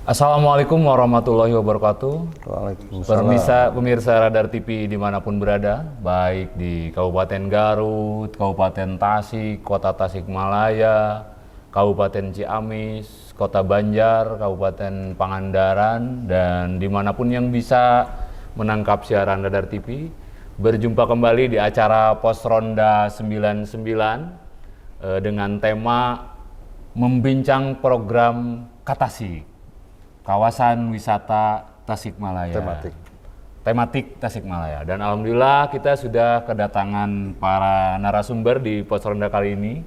Assalamualaikum warahmatullahi wabarakatuh. Waalaikumsalam. Pemirsa Radar TV dimanapun berada, baik di Kabupaten Garut, Kabupaten Tasik, Kota Tasikmalaya, Kabupaten Ciamis, Kota Banjar, Kabupaten Pangandaran, dan dimanapun yang bisa menangkap siaran Radar TV. Berjumpa kembali di acara Pos Ronda 99 dengan tema membincang program Katasik, kawasan wisata Tasikmalaya. Tematik Tasikmalaya. Dan alhamdulillah kita sudah kedatangan para narasumber di Pos Ronda kali ini.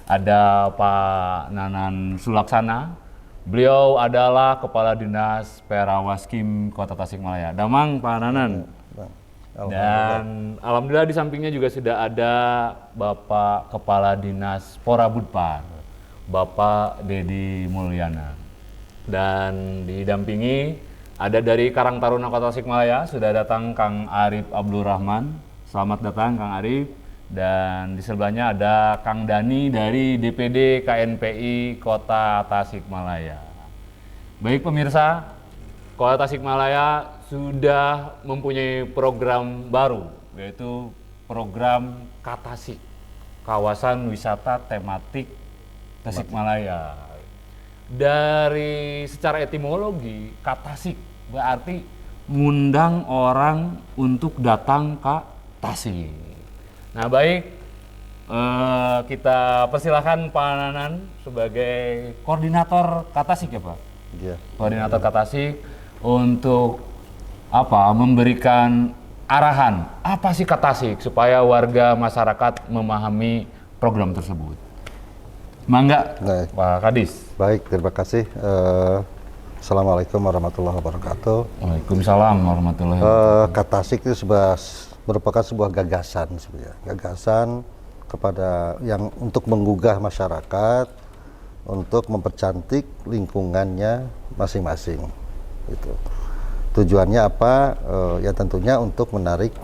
Ada Pak Nanan Sulaksana. Beliau adalah Kepala Dinas Perawaskim Kota Tasikmalaya. Damang Pak Nanan. Dan alhamdulillah di sampingnya juga sudah ada Bapak Kepala Dinas Porabudpar, Bapak Dedi Mulyana. Dan didampingi ada dari Karang Taruna Kota Tasikmalaya, sudah datang Kang Arif Abdul Rahman. Selamat datang Kang Arif. Dan di sebelahnya ada Kang Dani dari DPD KNPI Kota Tasikmalaya. Baik pemirsa, Kota Tasikmalaya sudah mempunyai program baru, yaitu program Katasik, kawasan wisata tematik Tasikmalaya. Dari secara etimologi, Katasik berarti ngundang orang untuk datang ke Tasik. Nah baik, kita persilahkan Pak Nanan sebagai koordinator Katasik ya Pak? Iya. Koordinator Katasik untuk memberikan arahan apa sih Katasik supaya warga masyarakat memahami program tersebut. Mangga, Pak Kadis. Baik, terima kasih. Assalamualaikum warahmatullahi wabarakatuh. Waalaikumsalam warahmatullahi wabarakatuh. Katasik itu merupakan sebuah gagasan sebenarnya. Gagasan kepada yang untuk menggugah masyarakat untuk mempercantik lingkungannya masing-masing. Gitu. Tujuannya apa? Ya tentunya untuk menarik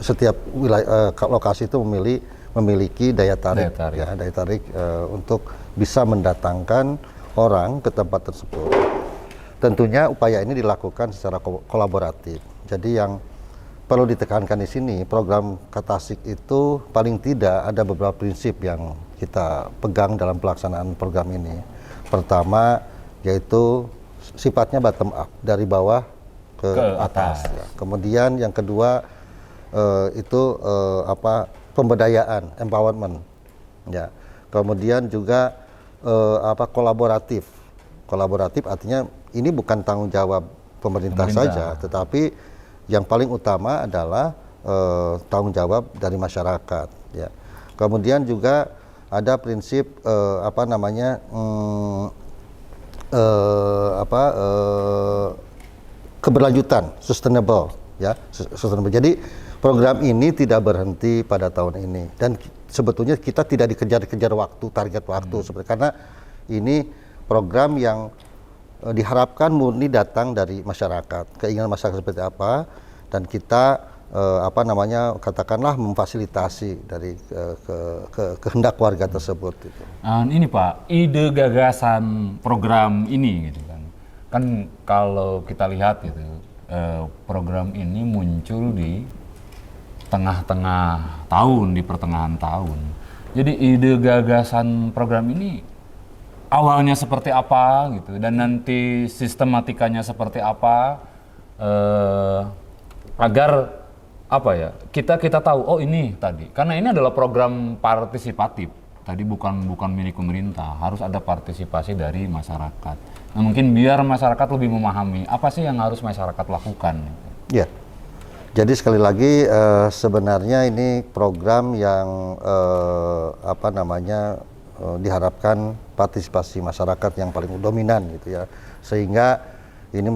setiap wilayah lokasi itu memiliki daya tarik. Ya, daya tarik untuk bisa mendatangkan orang ke tempat tersebut. Tentunya upaya ini dilakukan secara kolaboratif. Jadi yang perlu ditekankan di sini, program Katasik itu paling tidak ada beberapa prinsip yang kita pegang dalam pelaksanaan program ini. Pertama yaitu sifatnya bottom up, dari bawah ke atas. Ya. Kemudian yang kedua pemberdayaan, empowerment. Ya. Kemudian juga kolaboratif. Kolaboratif artinya ini bukan tanggung jawab pemerintah saja, tetapi yang paling utama adalah tanggung jawab dari masyarakat. Ya. Kemudian juga ada prinsip keberlanjutan, sustainable, ya, sustainable. Jadi program ini tidak berhenti pada tahun ini dan sebetulnya kita tidak dikejar-kejar waktu, target waktu karena ini program yang diharapkan murni datang dari masyarakat, keinginan masyarakat seperti apa, dan kita katakanlah memfasilitasi dari kehendak warga tersebut. Gitu. Ini Pak, ide gagasan program ini gitu kan kalau kita lihat gitu, program ini muncul di tengah-tengah tahun, di pertengahan tahun. Jadi ide gagasan program ini awalnya seperti apa gitu, dan nanti sistematikanya seperti apa agar kita tahu, oh ini tadi, karena ini adalah program partisipatif, tadi bukan milik pemerintah, harus ada partisipasi dari masyarakat. Nah mungkin biar masyarakat lebih memahami apa sih yang harus masyarakat lakukan. Ya, jadi sekali lagi sebenarnya ini program yang diharapkan partisipasi masyarakat yang paling dominan gitu ya, sehingga ini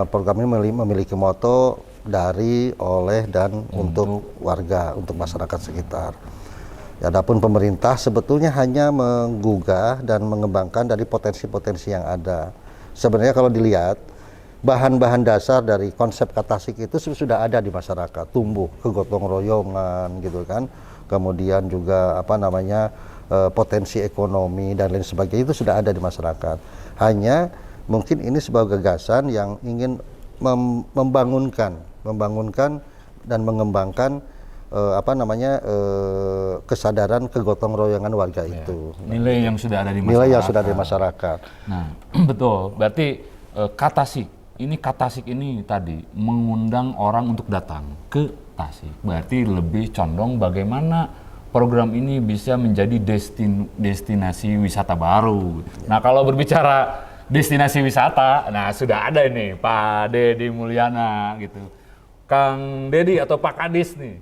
program ini memiliki moto dari, oleh, dan untuk warga, untuk masyarakat sekitar. Adapun pemerintah sebetulnya hanya menggugah dan mengembangkan dari potensi-potensi yang ada. Sebenarnya kalau dilihat, bahan-bahan dasar dari konsep Katasik itu sudah ada di masyarakat, tumbuh kegotong royongan gitu kan. Kemudian juga potensi ekonomi dan lain sebagainya itu sudah ada di masyarakat. Hanya mungkin ini sebuah gagasan yang ingin membangunkan dan mengembangkan kesadaran kegotong royongan warga itu. Nilai yang sudah ada di masyarakat. Nilai yang sudah ada di masyarakat. Nah, betul. Berarti kata Tasik ini tadi mengundang orang untuk datang ke Tasik. Berarti lebih condong bagaimana program ini bisa menjadi destinasi wisata baru. Nah, kalau berbicara destinasi wisata, nah sudah ada ini Pak Dedi Mulyana gitu. Kang Dedi atau Pak Kadis nih,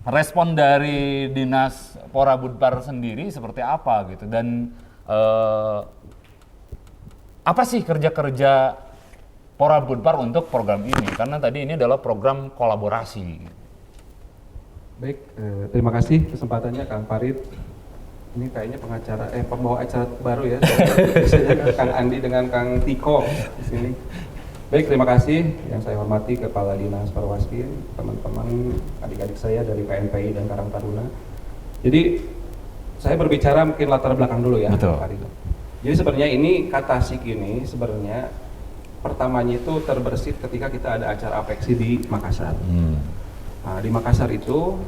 respon dari Dinas Porabudpar sendiri seperti apa gitu, dan apa sih kerja-kerja Porabudpar untuk program ini? Karena tadi ini adalah program kolaborasi. Baik, terima kasih kesempatannya Kang Farid. Ini kayaknya pembawa acara baru ya. Biasanya Kang Andi dengan Kang Tiko di sini. Baik, terima kasih yang saya hormati Kepala Dinas Parwaskin, teman-teman, adik-adik saya dari PNPI dan Karang Taruna. Jadi saya berbicara mungkin latar belakang dulu ya. Betul. Jadi sebenarnya ini Tasik ini sebenarnya pertamanya itu terbersit ketika kita ada acara Apeksi di Makassar. Nah, di Makassar itu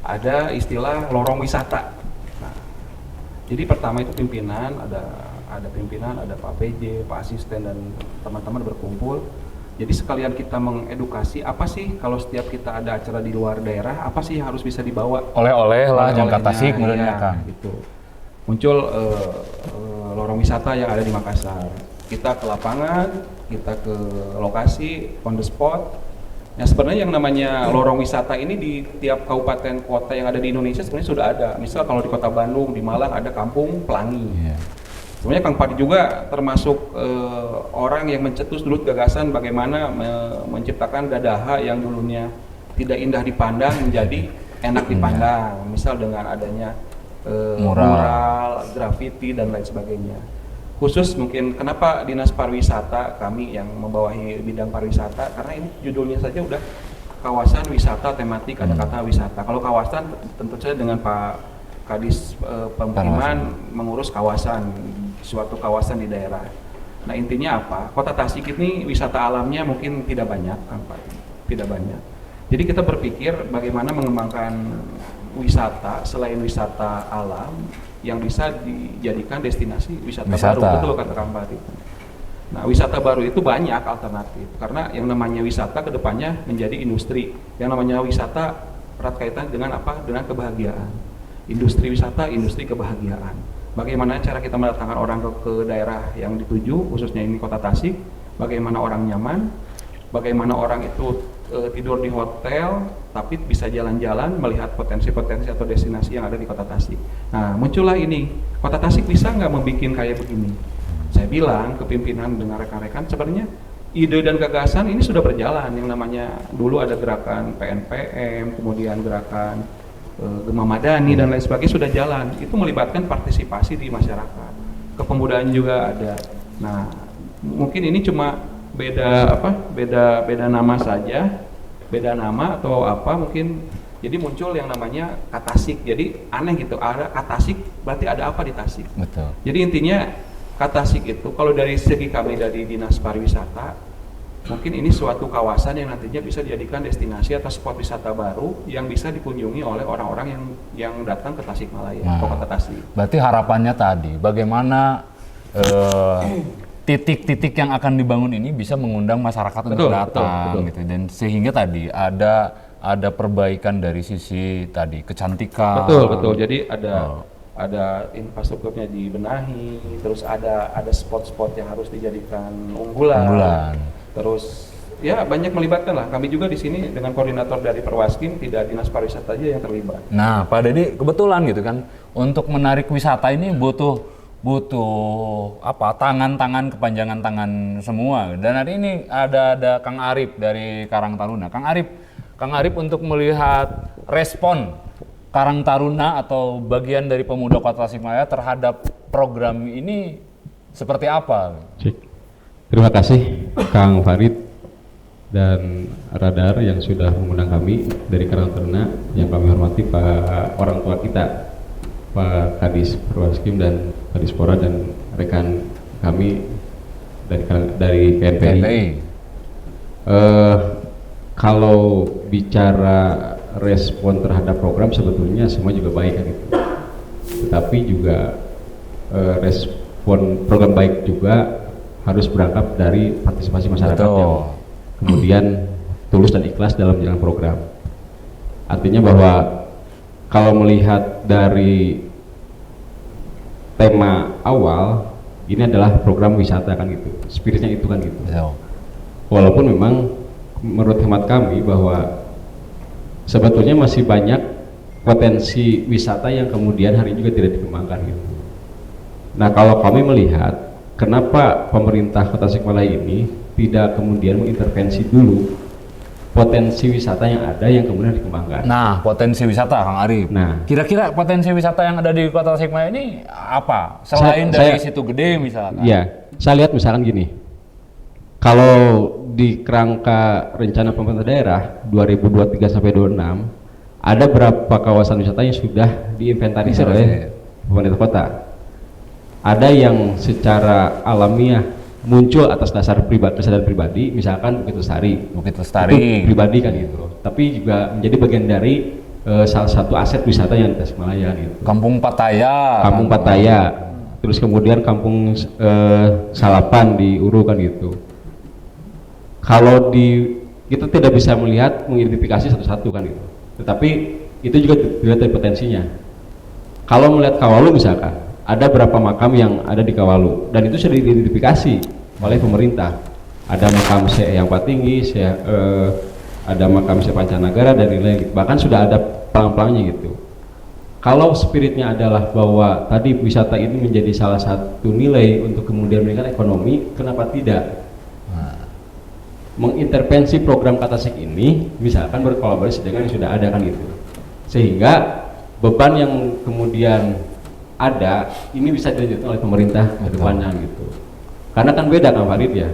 ada istilah lorong wisata. Nah, jadi pertama itu pimpinan, ada pimpinan, ada Pak PJ, Pak Asisten, dan teman-teman berkumpul. Jadi sekalian kita mengedukasi apa sih kalau setiap kita ada acara di luar daerah, apa sih yang harus bisa dibawa? Oleh-oleh lah, jangka Tasik menurutnya Kang. Gitu. Muncul lorong wisata yang ada di Makassar. Kita ke lapangan, kita ke lokasi, on the spot. Nah, sebenarnya yang namanya lorong wisata ini di tiap kabupaten kota yang ada di Indonesia sebenarnya sudah ada. Misal kalau di Kota Bandung, di Malang ada Kampung Pelangi. Sebenarnya Kang Padi juga termasuk orang yang mencetus dulu gagasan bagaimana menciptakan Dadaha yang dulunya tidak indah dipandang menjadi enak dipandang. Misal dengan adanya mural, grafiti dan lain sebagainya. Khusus mungkin kenapa Dinas Pariwisata, kami yang membawahi bidang pariwisata, karena ini judulnya saja udah kawasan wisata tematik, ada kata wisata. Kalau kawasan tentu saja dengan Pak Kadis Pemukiman mengurus kawasan, suatu kawasan di daerah. Nah, intinya apa? Kota Tasik ini wisata alamnya mungkin tidak banyak, tidak banyak. Jadi kita berpikir bagaimana mengembangkan wisata selain wisata alam yang bisa dijadikan destinasi wisata baru. Betul kata Kang Farid. Nah, wisata baru itu banyak alternatif, karena yang namanya wisata kedepannya menjadi industri. Yang namanya wisata erat kaitan dengan apa? Dengan kebahagiaan. Industri wisata, industri kebahagiaan. Bagaimana cara kita mendatangkan orang ke daerah yang dituju, khususnya ini Kota Tasik, bagaimana orang nyaman, bagaimana orang itu tidur di hotel, tapi bisa jalan-jalan melihat potensi-potensi atau destinasi yang ada di Kota Tasik. Nah, muncullah ini, Kota Tasik bisa nggak membuat kayak begini? Saya bilang ke pimpinan dengan rekan-rekan, sebenarnya ide dan gagasan ini sudah berjalan. Yang namanya dulu ada gerakan PNPM, kemudian gerakan Gema Madani dan lain sebagainya sudah jalan. Itu melibatkan partisipasi di masyarakat. Kepemudaan juga ada. Nah, mungkin ini cuma beda nama saja, beda nama atau apa mungkin. Jadi muncul yang namanya Tasik. Jadi aneh gitu, ada Tasik berarti ada apa di Tasik? Betul. Jadi intinya Tasik itu kalau dari segi kami dari Dinas Pariwisata, mungkin ini suatu kawasan yang nantinya bisa dijadikan destinasi atau spot wisata baru yang bisa dikunjungi oleh orang-orang yang datang ke Tasikmalaya, Kota Tasik. Berarti harapannya tadi, bagaimana titik-titik yang akan dibangun ini bisa mengundang masyarakat untuk datang, gitu. Dan sehingga tadi ada perbaikan dari sisi tadi kecantikan. Betul. Jadi ada infrastrukturnya dibenahi, terus ada spot-spot yang harus dijadikan unggulan. Terus ya banyak melibatkan lah. Kami juga di sini dengan koordinator dari Perwaskin, tidak Dinas Pariwisata aja yang terlibat. Nah, Pak Dedi kebetulan gitu kan, untuk menarik wisata ini butuh apa? Tangan-tangan, kepanjangan tangan semua. Dan hari ini ada Kang Arif dari Karang Taruna. Kang Arif untuk melihat respon Karang Taruna atau bagian dari pemuda Kota Tasikmalaya terhadap program ini seperti apa? Terima kasih Kang Farid. dan Radar yang sudah mengundang kami dari Karangtaruna, yang kami hormati Pak orang tua kita, Pak Kadis Perwaskim dan Kadispora dan rekan kami dari KNPI. Kalau bicara respon terhadap program sebetulnya semua juga baik kan gitu. Tetapi juga respon program baik juga harus berangkat dari partisipasi masyarakat yang kemudian tulus dan ikhlas dalam jalan program. Artinya bahwa kalau melihat dari tema awal, ini adalah program wisata kan gitu, spiritnya itu kan gitu. Walaupun memang menurut hemat kami bahwa sebetulnya masih banyak potensi wisata yang kemudian hari ini juga tidak dikembangkan gitu. Nah, kalau kami melihat kenapa pemerintah Kota Tasikmalaya ini tidak kemudian mengintervensi dulu potensi wisata yang ada yang kemudian dikembangkan. Nah, potensi wisata Kang Arif. Nah, kira-kira potensi wisata yang ada di Kota Tasikmalaya ini apa? Selain dari Situ Gede misalkan. Iya, saya lihat misalkan gini. Kalau di kerangka rencana pemerintah daerah 2023 sampai 26 ada berapa kawasan wisata yang sudah diinventarisir oleh pemerintah kota. Ada yang secara alamiah muncul atas dasar kesadaran pribadi, misalkan Bukit Lestari pribadi kan gitu. Tapi juga menjadi bagian dari salah satu aset wisata yang di Tasikmalaya gitu. Kampung Pattaya. Terus kemudian Kampung Salapan di Uru kan gitu. Kalau kita tidak bisa mengidentifikasi satu-satu kan gitu. Tetapi itu juga dilihat dari potensinya. Kalau melihat Kawalu misalkan, ada berapa makam yang ada di Kawalu dan itu sudah diidentifikasi oleh pemerintah. Ada makam Syekh yang Patinggi, ada makam Syekh Pancanagara dan lain-lain. Bahkan sudah ada pelang-pelangnya gitu. Kalau spiritnya adalah bahwa tadi wisata ini menjadi salah satu nilai untuk kemudian meningkatkan ekonomi, kenapa tidak mengintervensi program Katasik ini misalkan berkolaborasi dengan yang sudah ada kan gitu, sehingga beban yang kemudian ada ini bisa dilanjutkan oleh pemerintah ke depannya gitu. Karena kan beda Kang Farid ya,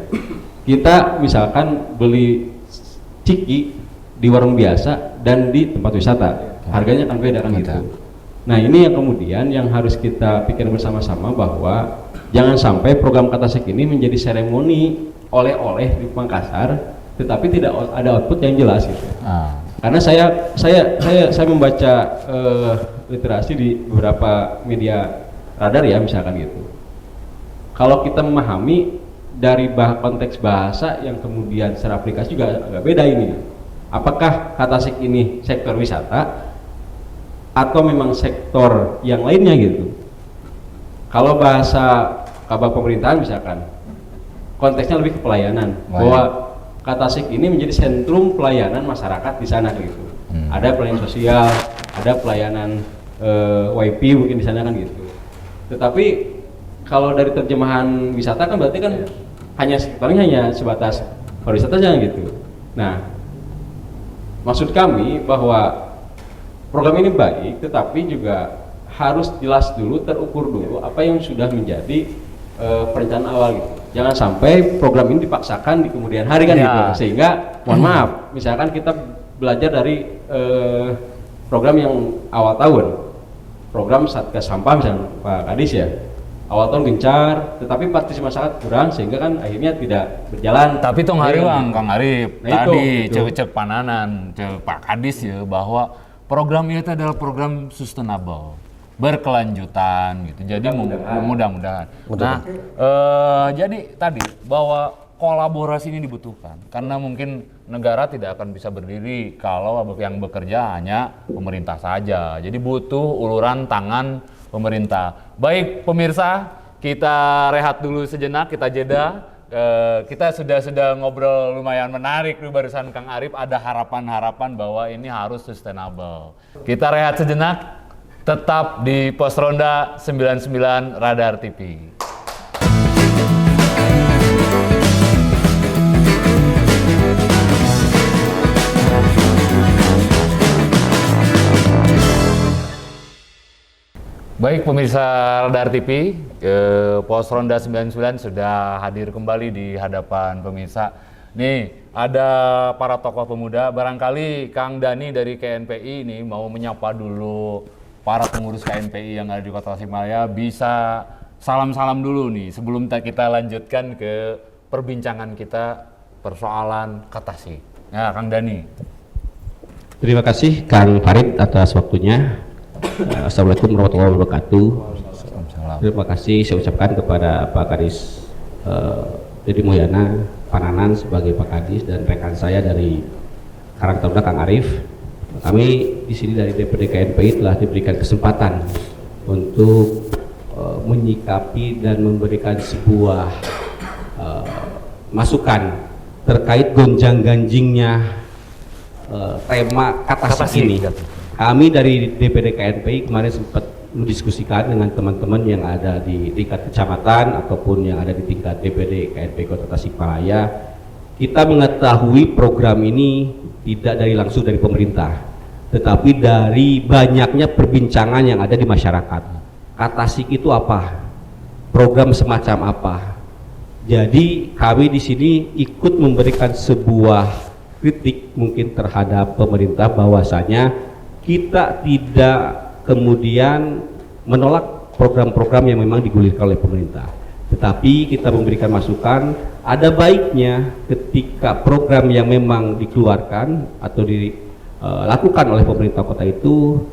kita misalkan beli ciki di warung biasa dan di tempat wisata harganya kan beda kan gitu. Nah, ini yang kemudian yang harus kita pikir bersama-sama bahwa jangan sampai program Katasik ini menjadi seremoni oleh-oleh di Makassar, tetapi tidak ada output yang jelas gitu. Karena saya membaca literasi di beberapa media Radar ya misalkan gitu. Kalau kita memahami dari konteks bahasa yang kemudian secara aplikasi juga agak beda ini. Apakah Katasik ini sektor wisata atau memang sektor yang lainnya gitu? Kalau bahasa kabar pemerintahan misalkan, konteksnya lebih ke pelayanan, bahwa Katasik ini menjadi sentrum pelayanan masyarakat di sana gitu. Ada pelayanan sosial, ada pelayanan WiFi mungkin di sana kan gitu. Tetapi kalau dari terjemahan wisata kan berarti kan sektornya hanya sebatas pariwisata saja gitu. Nah, maksud kami bahwa program ini baik, tetapi juga harus jelas dulu, terukur dulu apa yang sudah menjadi perencanaan awal gitu. Jangan sampai program ini dipaksakan di kemudian hari kan gitu. Sehingga mohon maaf, misalkan kita belajar dari program yang awal tahun, program Satgas Sampah misalnya Pak Kadis ya, awal tahun gencar, tetapi partisipasi masyarakat kurang sehingga kan akhirnya tidak berjalan. Tapi tong hari Kang Arif tadi cek pananan cek Pak Kadis ya bahwa program itu adalah program sustainable, berkelanjutan gitu. Jadi mudah-mudahan. Nah, jadi tadi bahwa kolaborasi ini dibutuhkan karena mungkin negara tidak akan bisa berdiri kalau yang bekerja hanya pemerintah saja. Jadi butuh uluran tangan pemerintah. Baik pemirsa, kita rehat dulu sejenak, kita jeda. Kita sudah ngobrol lumayan menarik barusan Kang Arif, ada harapan-harapan bahwa ini harus sustainable. Kita rehat sejenak. Tetap di Pos Ronda 99 Radar TV. Baik pemirsa Radar TV, Pos Ronda 99 sudah hadir kembali di hadapan pemirsa. Nih ada para tokoh pemuda. Barangkali Kang Dani dari KNPI ini mau menyapa dulu para pengurus KNPI yang ada di Kota Tasikmalaya. Bisa salam-salam dulu nih sebelum kita lanjutkan ke perbincangan kita persoalan Katasik. Nah, Kang Dani. Terima kasih Kang Farid atas waktunya. Assalamualaikum warahmatullahi wabarakatuh. Terima kasih saya ucapkan kepada Pak Kadis Deddy Mulyana Pananan sebagai Pak Kadis dan rekan saya dari Karang Taruna Kang Arif. Kami di sini dari DPD KNPI telah diberikan kesempatan untuk menyikapi dan memberikan sebuah masukan terkait gonjang-ganjingnya tema Katasik ini. Kami dari DPD KNPI kemarin sempat mendiskusikan dengan teman-teman yang ada di tingkat kecamatan ataupun yang ada di tingkat DPD KNPI Kota Tasikmalaya. Kita mengetahui program ini tidak langsung dari pemerintah, tetapi dari banyaknya perbincangan yang ada di masyarakat. Katasik itu apa? Program semacam apa? Jadi kami di sini ikut memberikan sebuah kritik mungkin terhadap pemerintah bahwasanya kita tidak kemudian menolak program-program yang memang digulirkan oleh pemerintah, tetapi kita memberikan masukan ada baiknya ketika program yang memang dikeluarkan atau dilakukan oleh pemerintah kota itu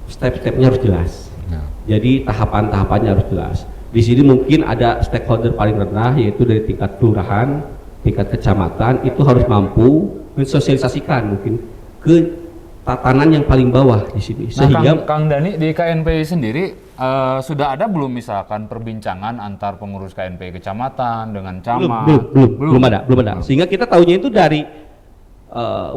step-stepnya harus jelas. Jadi tahapan-tahapannya harus jelas. Di sini mungkin ada stakeholder paling rendah yaitu dari tingkat kelurahan, tingkat kecamatan itu harus mampu mensosialisasikan mungkin ke tatanan yang paling bawah di sini. Sehingga Kang Dani di KNPI sendiri sudah ada belum misalkan perbincangan antar pengurus KNPI kecamatan dengan camat? Belum ada. Sehingga kita tahunya itu dari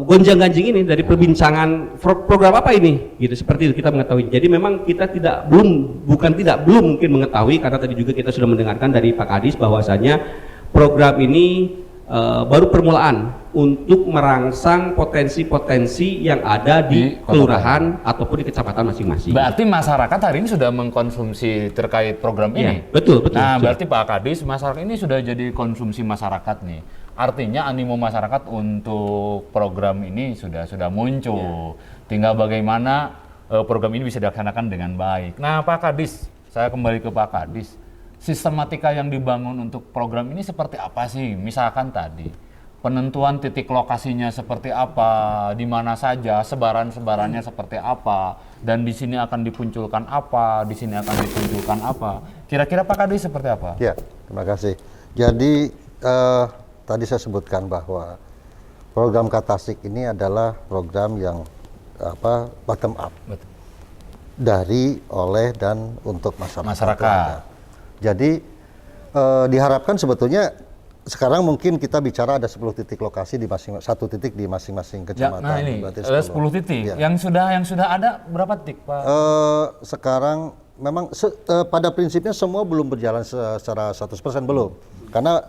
gonjang-ganjing ini dari perbincangan program apa ini, gitu seperti itu kita mengetahui. Jadi memang kita belum mungkin mengetahui karena tadi juga kita sudah mendengarkan dari Pak Kadis bahwasanya program ini baru permulaan untuk merangsang potensi-potensi yang ada di kelurahan ataupun di kecamatan masing-masing. Berarti masyarakat hari ini sudah mengkonsumsi terkait program ini? Betul. Nah, berarti Pak Kadis, masyarakat ini sudah jadi konsumsi masyarakat nih. Artinya animo masyarakat untuk program ini sudah muncul. Tinggal bagaimana program ini bisa dilaksanakan dengan baik. Nah, Pak Kadis, saya kembali ke Pak Kadis. Sistematika yang dibangun untuk program ini seperti apa sih? Misalkan tadi penentuan titik lokasinya seperti apa, di mana saja, sebaran-sebarannya seperti apa, dan di sini akan dipunculkan apa, di sini akan dipunculkan apa. Kira-kira Pak Kadis seperti apa? Ya, terima kasih. Jadi tadi saya sebutkan bahwa program Katasik ini adalah program yang bottom up. Betul. Dari, oleh, dan untuk masyarakat. Jadi diharapkan sebetulnya sekarang mungkin kita bicara ada 10 titik lokasi di satu titik di masing-masing kecamatan. Nah ini ada 10 titik. Ya. Yang sudah ada berapa titik, Pak? Sekarang memang pada prinsipnya semua belum berjalan secara 100% belum. Karena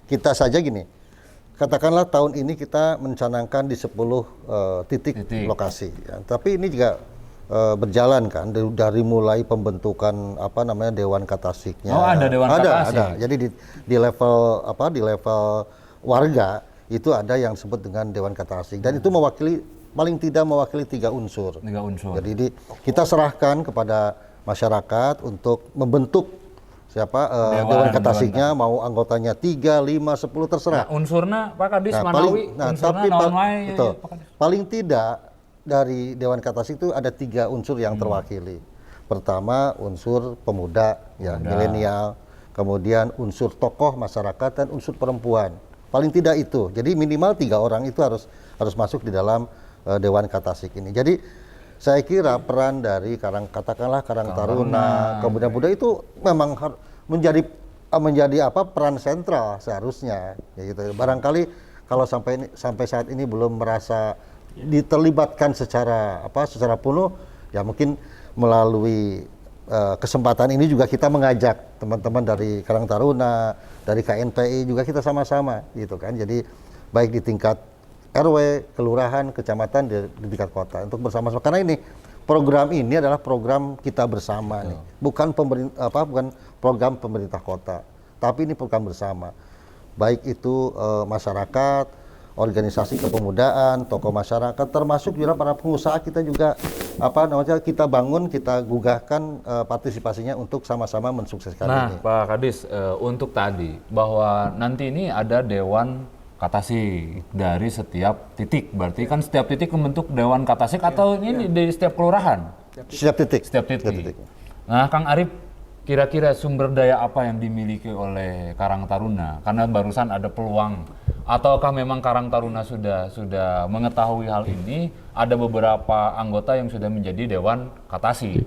kita saja gini, katakanlah tahun ini kita mencanangkan di 10 titik lokasi. Ya. Tapi ini juga berjalan kan dari mulai pembentukan Dewan Katasiknya. Oh, ada Dewan Katasik. Ada. Jadi di level warga itu ada yang disebut dengan Dewan Katasik dan itu paling tidak mewakili 3 unsur. 3 unsur. Jadi kita serahkan kepada masyarakat untuk membentuk Dewan Katasiknya, mau anggotanya 3, 5, 10 terserah. Nah, unsurnya Pak Kadis Manawi, paling tidak dari Dewan Katasik itu ada 3 unsur yang terwakili. Pertama unsur pemuda, milenial, kemudian unsur tokoh masyarakat dan unsur perempuan. Paling tidak itu. Jadi minimal 3 orang itu harus masuk di dalam Dewan Katasik ini. Jadi saya kira peran dari Karang Taruna, kemudian Pemuda itu memang menjadi peran sentral seharusnya. Ya gitu. Barangkali kalau sampai saat ini belum merasa diterlibatkan secara penuh, ya mungkin melalui kesempatan ini juga kita mengajak teman-teman dari Karang Taruna, dari KNPI juga kita sama-sama gitu kan. Jadi baik di tingkat RW, kelurahan, kecamatan, di tingkat kota untuk bersama-sama. Karena ini program ini adalah program kita bersama nih, bukan program pemerintah kota, tapi ini program bersama. Baik itu masyarakat, organisasi kepemudaan, tokoh masyarakat, termasuk juga para pengusaha kita juga kita bangun, kita gugahkan partisipasinya untuk sama-sama mensukseskan ini. Pak Kadis, untuk tadi bahwa nanti ini ada dewan katasik dari setiap titik, berarti kan setiap titik membentuk dewan katasik atau ini di setiap kelurahan? Setiap titik. Setiap titik. Nah, Kang Arif, kira-kira sumber daya apa yang dimiliki oleh Karang Taruna? Karena barusan ada peluang, ataukah memang Karang Taruna sudah mengetahui hal ini? Ada beberapa anggota yang sudah menjadi dewan katasi.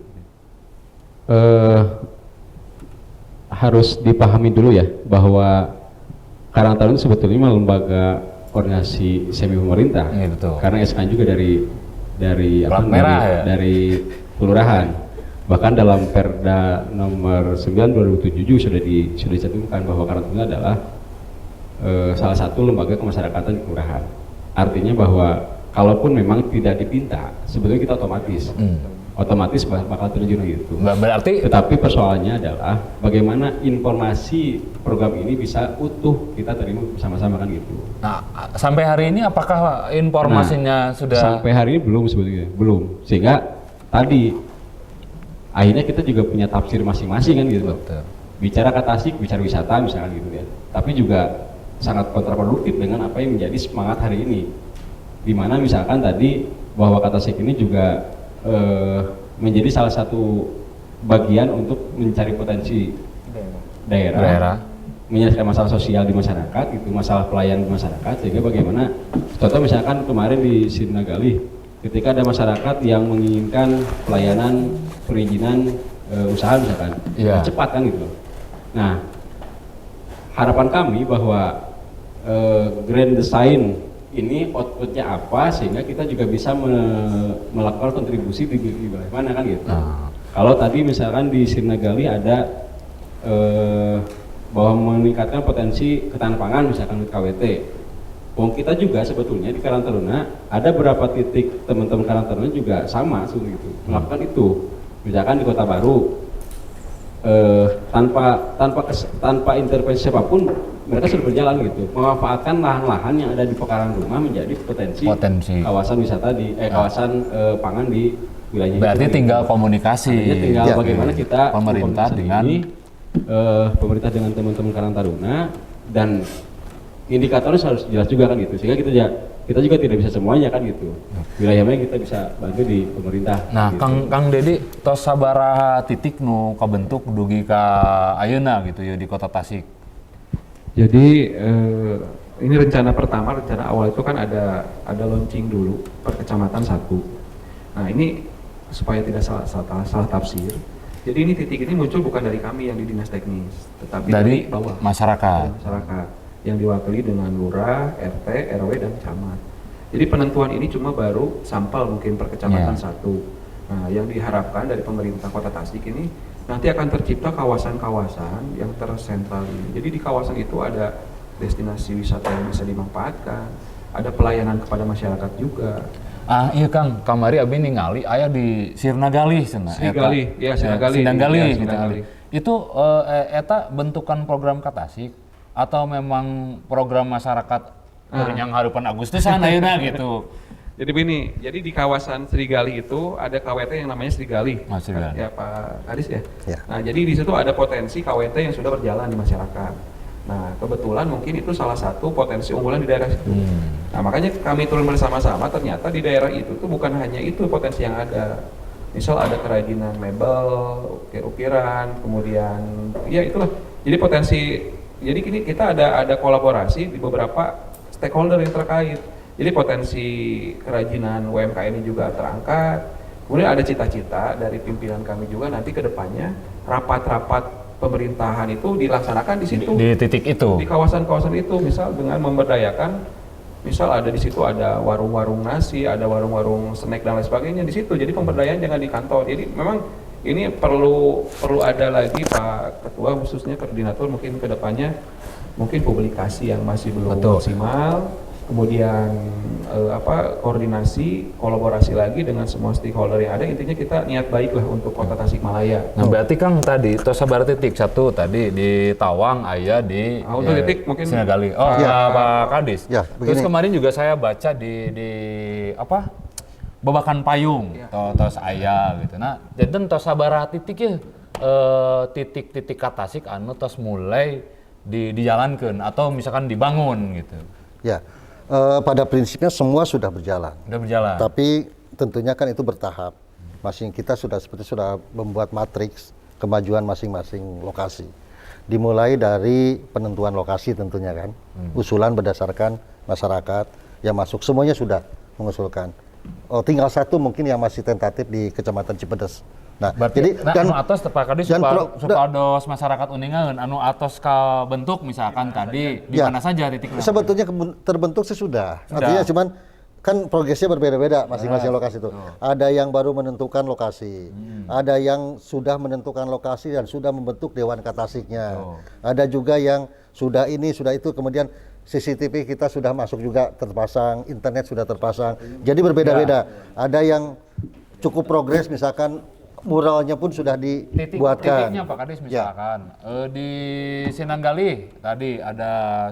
Harus dipahami dulu ya bahwa Karang Taruna sebetulnya lembaga koordinasi semi pemerintah. Iya, betul. Karena SK juga dari kelurahan. Bahkan dalam Perda nomor 9 2007 sudah dicantumkan bahwa Karang Taruna adalah salah satu lembaga kemasyarakatan di kelurahan. Artinya bahwa kalaupun memang tidak dipinta, sebetulnya kita otomatis bakal terjun gitu. Berarti, tetapi persoalannya adalah bagaimana informasi program ini bisa utuh kita terima bersama-sama kan gitu. nah, sampai hari ini apakah informasinya sudah? Sampai hari ini belum sebetulnya, belum. Sehingga tadi akhirnya kita juga punya tafsir masing-masing kan gitu. Betul. Bicara katasik, bicara wisata misalkan gitu ya. Tapi juga sangat kontraproduktif dengan apa yang menjadi semangat hari ini. Dimana misalkan tadi bahwa katasik ini juga menjadi salah satu bagian untuk mencari potensi daerah. Menyelesaikan masalah sosial di masyarakat, itu masalah pelayanan di masyarakat, sehingga bagaimana contoh misalkan kemarin di Sirnagali ketika ada masyarakat yang menginginkan pelayanan perizinan usaha misalkan cepat kan gitu. Nah, harapan kami bahwa grand design ini outputnya apa sehingga kita juga bisa melakukan kontribusi di wilayah mana kan gitu. Kalau tadi misalkan di Sirnagali ada bahwa meningkatkan potensi ketahanan pangan misalkan KWT. Kita juga sebetulnya di Karang Taruna ada beberapa titik teman-teman Karang Taruna juga sama gitu melakukan itu. Misalkan di Kota Baru tanpa intervensi siapapun mereka sudah berjalan gitu memanfaatkan lahan-lahan yang ada di pekarangan rumah menjadi potensi kawasan wisata di kawasan pangan di wilayahnya. Berarti itu, tinggal komunikasi. Tinggal bagaimana kita pemerintah dengan pemerintah dengan teman-teman Karang Taruna dan indikatornya harus jelas juga kan gitu sehingga kita juga tidak bisa semuanya kan gitu. Wilayahnya kita bisa bantu di pemerintah. Nah, gitu. Kang Dedi tos sabaraha titik nu kabentuk dugi ka ayeuna gitu ya di Kota Tasik. Jadi ini rencana awal itu kan ada launching dulu per kecamatan 1. Nah, ini supaya tidak salah tafsir. Jadi ini titik ini muncul bukan dari kami yang di dinas teknis, tetapi dari bawah masyarakat yang diwakili dengan lurah, RT, RW dan camat. Jadi penentuan ini cuma baru sampel mungkin per kecamatan 1. Nah, yang diharapkan dari pemerintah Kota Tasik ini nanti akan tercipta kawasan-kawasan yang tersentral ini. Jadi di kawasan itu ada destinasi wisata yang bisa dimanfaatkan, ada pelayanan kepada masyarakat juga. Iya Kang, kamari abi ningali aya di Sirnagali cenah. Sirnagali. Itu eta bentukan program Katasik atau memang program masyarakat yang harapan Agustusan ayeuna gitu. Jadi begini, jadi di kawasan Srigali itu ada KWT yang namanya Srigali. Ya Pak Kadis ya? Nah, jadi di situ ada potensi KWT yang sudah berjalan di masyarakat. Nah, kebetulan mungkin itu salah satu potensi unggulan di daerah situ. Nah, makanya kami turun bersama-sama, ternyata di daerah itu tuh bukan hanya itu potensi yang ada. Misal ada kerajinan mebel, ukir-ukiran, kemudian ya itulah. Jadi jadi kini kita ada kolaborasi di beberapa stakeholder yang terkait. Jadi potensi kerajinan UMKM ini juga terangkat. Kemudian ada cita-cita dari pimpinan kami juga nanti ke depannya rapat-rapat pemerintahan itu dilaksanakan di situ. Di titik itu. Di kawasan-kawasan itu, misal dengan memberdayakan, misal ada di situ ada warung-warung nasi, ada warung-warung snack dan lain sebagainya di situ. Jadi pemberdayaan jangan di kantor. Jadi memang ini perlu ada lagi Pak Ketua khususnya koordinator mungkin ke depannya mungkin publikasi yang masih belum maksimal. kemudian koordinasi, kolaborasi lagi dengan semua stakeholder yang ada. Intinya kita niat baik lah untuk Kota Tasikmalaya. Nah berarti Kang tadi sabar titik satu tadi di Tawang, Ayah di untuk titik mungkin Sinagali. Pak Kadis. Ya, terus kemarin juga saya baca di apa Babakan Payung, tos Ayah gitu. Nah jadi tos sabar titik ya titik-titik Tasik anu tos mulai dijalankan atau misalkan dibangun gitu. Ya. Pada prinsipnya semua sudah berjalan. Sudah berjalan. Tapi tentunya kan itu bertahap. Kita sudah membuat matriks kemajuan masing-masing lokasi. Dimulai dari penentuan lokasi tentunya kan. Usulan berdasarkan masyarakat yang masuk semuanya sudah mengusulkan. Tinggal satu mungkin yang masih tentatif di Kecamatan Cipedes. Nah, berarti anu atos Pak Kadis supados masyarakat uningan anu atos ka bentuk misalkan tadi di mana saja titiknya. Sebetulnya terbentuk sesudah. Artinya cuman kan progresnya berbeda-beda masing-masing lokasi itu. Ada yang baru menentukan lokasi. Ada yang sudah menentukan lokasi dan sudah membentuk dewan Katasiknya. Ada juga yang sudah ini, sudah itu, kemudian CCTV kita sudah masuk juga terpasang, internet sudah terpasang. Jadi berbeda-beda. Ada yang cukup progres misalkan muralnya pun sudah dibuatkan. Titiknya Pak Kadis misalkan di Sinanggali tadi ada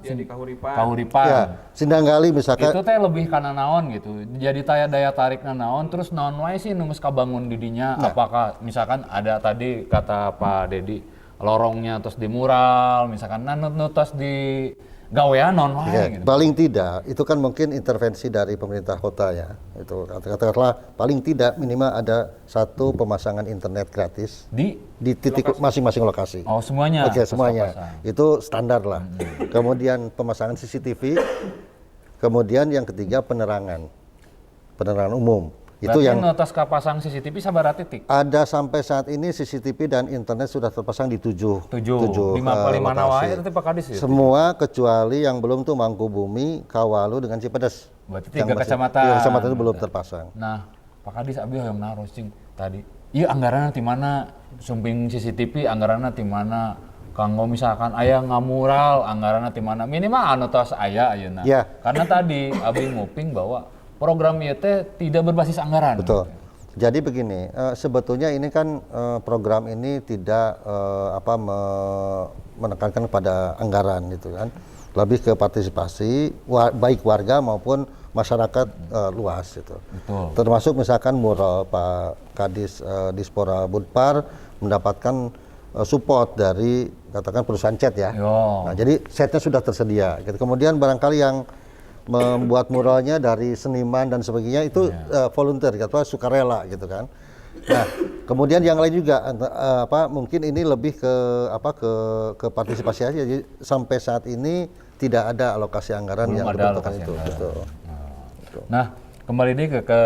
di Kahuripan. Ya, Sinanggali misalkan. Itu teh lebih karena naon gitu. Jadi daya tarik naon terus naon wae sih nu geus kabangun didinya. Apakah misalkan ada tadi kata Pak Dedi lorongnya terus di mural misalkan tos di gawean non wae gitu. Paling tidak itu kan mungkin intervensi dari pemerintah kota ya. Itu katakanlah paling tidak minimal ada satu pemasangan internet gratis di titik masing-masing lokasi. Oh, semuanya. Oke, semuanya. Itu standar lah. Kemudian pemasangan CCTV. Kemudian yang ketiga penerangan umum. Berarti itu yang atas kapasang CCTV sabar titik. Ada sampai saat ini CCTV dan internet sudah terpasang di 7 mana wae itu Pak Kadis. Semua kecuali yang belum tuh Mangkubumi, Kawalu dengan Cipedes. Berarti 3 kecamatan. 3 kecamatan itu belum terpasang. Nah, Pak Kadis abi hoyong naros cing tadi. Ieu anggaranna ti mana? Sumping CCTV anggaranna ti mana? Kanggo misalkan aya ngamural anggaranna ti mana? Minimal anu tos aya ayeuna. Ya. Karena tadi abi nguping bahwa program IET tidak berbasis anggaran. Betul. Jadi begini, sebetulnya ini kan program ini tidak menekankan pada anggaran gitu kan, lebih ke partisipasi baik warga maupun masyarakat luas gitu. Betul. Termasuk misalkan mural Pak Kadis Dispora Budpar mendapatkan support dari katakan perusahaan cat ya. Nah, jadi setnya sudah tersedia. Gitu. Kemudian barangkali yang membuat muralnya dari seniman dan sebagainya itu volunteer atau sukarela gitu kan. Nah, kemudian yang lain juga mungkin ini lebih ke partisipasi aja. Jadi sampai saat ini tidak ada alokasi anggaran belum yang dibentukkan itu. Betul. Nah, kembali nih ke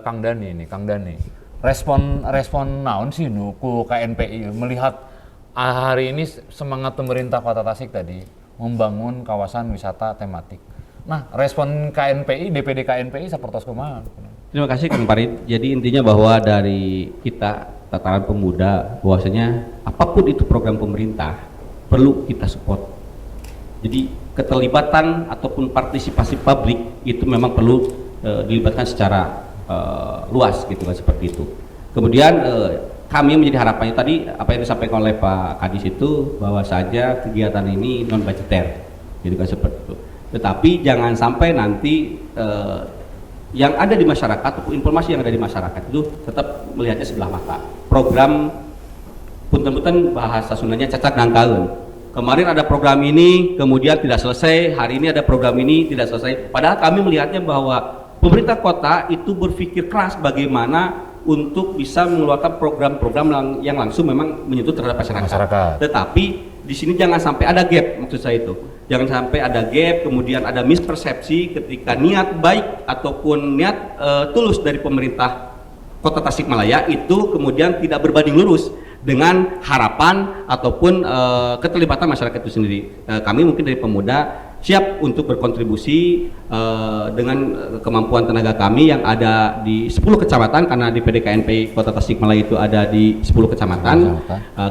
Kang Dani nih, Kang Dani. Respon naon sih ku KNPI melihat hari ini semangat pemerintah Kota Tasik tadi membangun kawasan wisata tematik. Nah, respon KNPI, DPD KNPI seperti kumaha? Terima kasih Kang Farid. Jadi intinya bahwa dari kita tataran pemuda bahwasanya apapun itu program pemerintah perlu kita support. Jadi keterlibatan ataupun partisipasi publik itu memang perlu dilibatkan secara luas gitu kan, seperti itu. Kemudian kami menjadi harapannya tadi apa yang disampaikan oleh Pak Kadis itu bahwa saja kegiatan ini non budgeter gitu kan, seperti itu. Tetapi jangan sampai nanti yang ada di masyarakat atau informasi yang ada di masyarakat itu tetap melihatnya sebelah mata. Program punten-punten bahasa Sundanya cacak nangkaeun. Kemarin ada program ini, kemudian tidak selesai. Hari ini ada program ini tidak selesai. Padahal kami melihatnya bahwa pemerintah kota itu berpikir keras bagaimana untuk bisa mengeluarkan program-program yang langsung memang menyentuh terhadap masyarakat. Tetapi di sini jangan sampai ada gap, maksud saya itu. Jangan sampai ada gap, kemudian ada mispersepsi ketika niat baik ataupun niat tulus dari pemerintah Kota Tasikmalaya itu kemudian tidak berbanding lurus dengan harapan ataupun keterlibatan masyarakat itu sendiri. Kami mungkin dari pemuda siap untuk berkontribusi dengan kemampuan tenaga kami yang ada di 10 kecamatan, karena di PDKNP Kota Tasikmalaya itu ada di 10 kecamatan.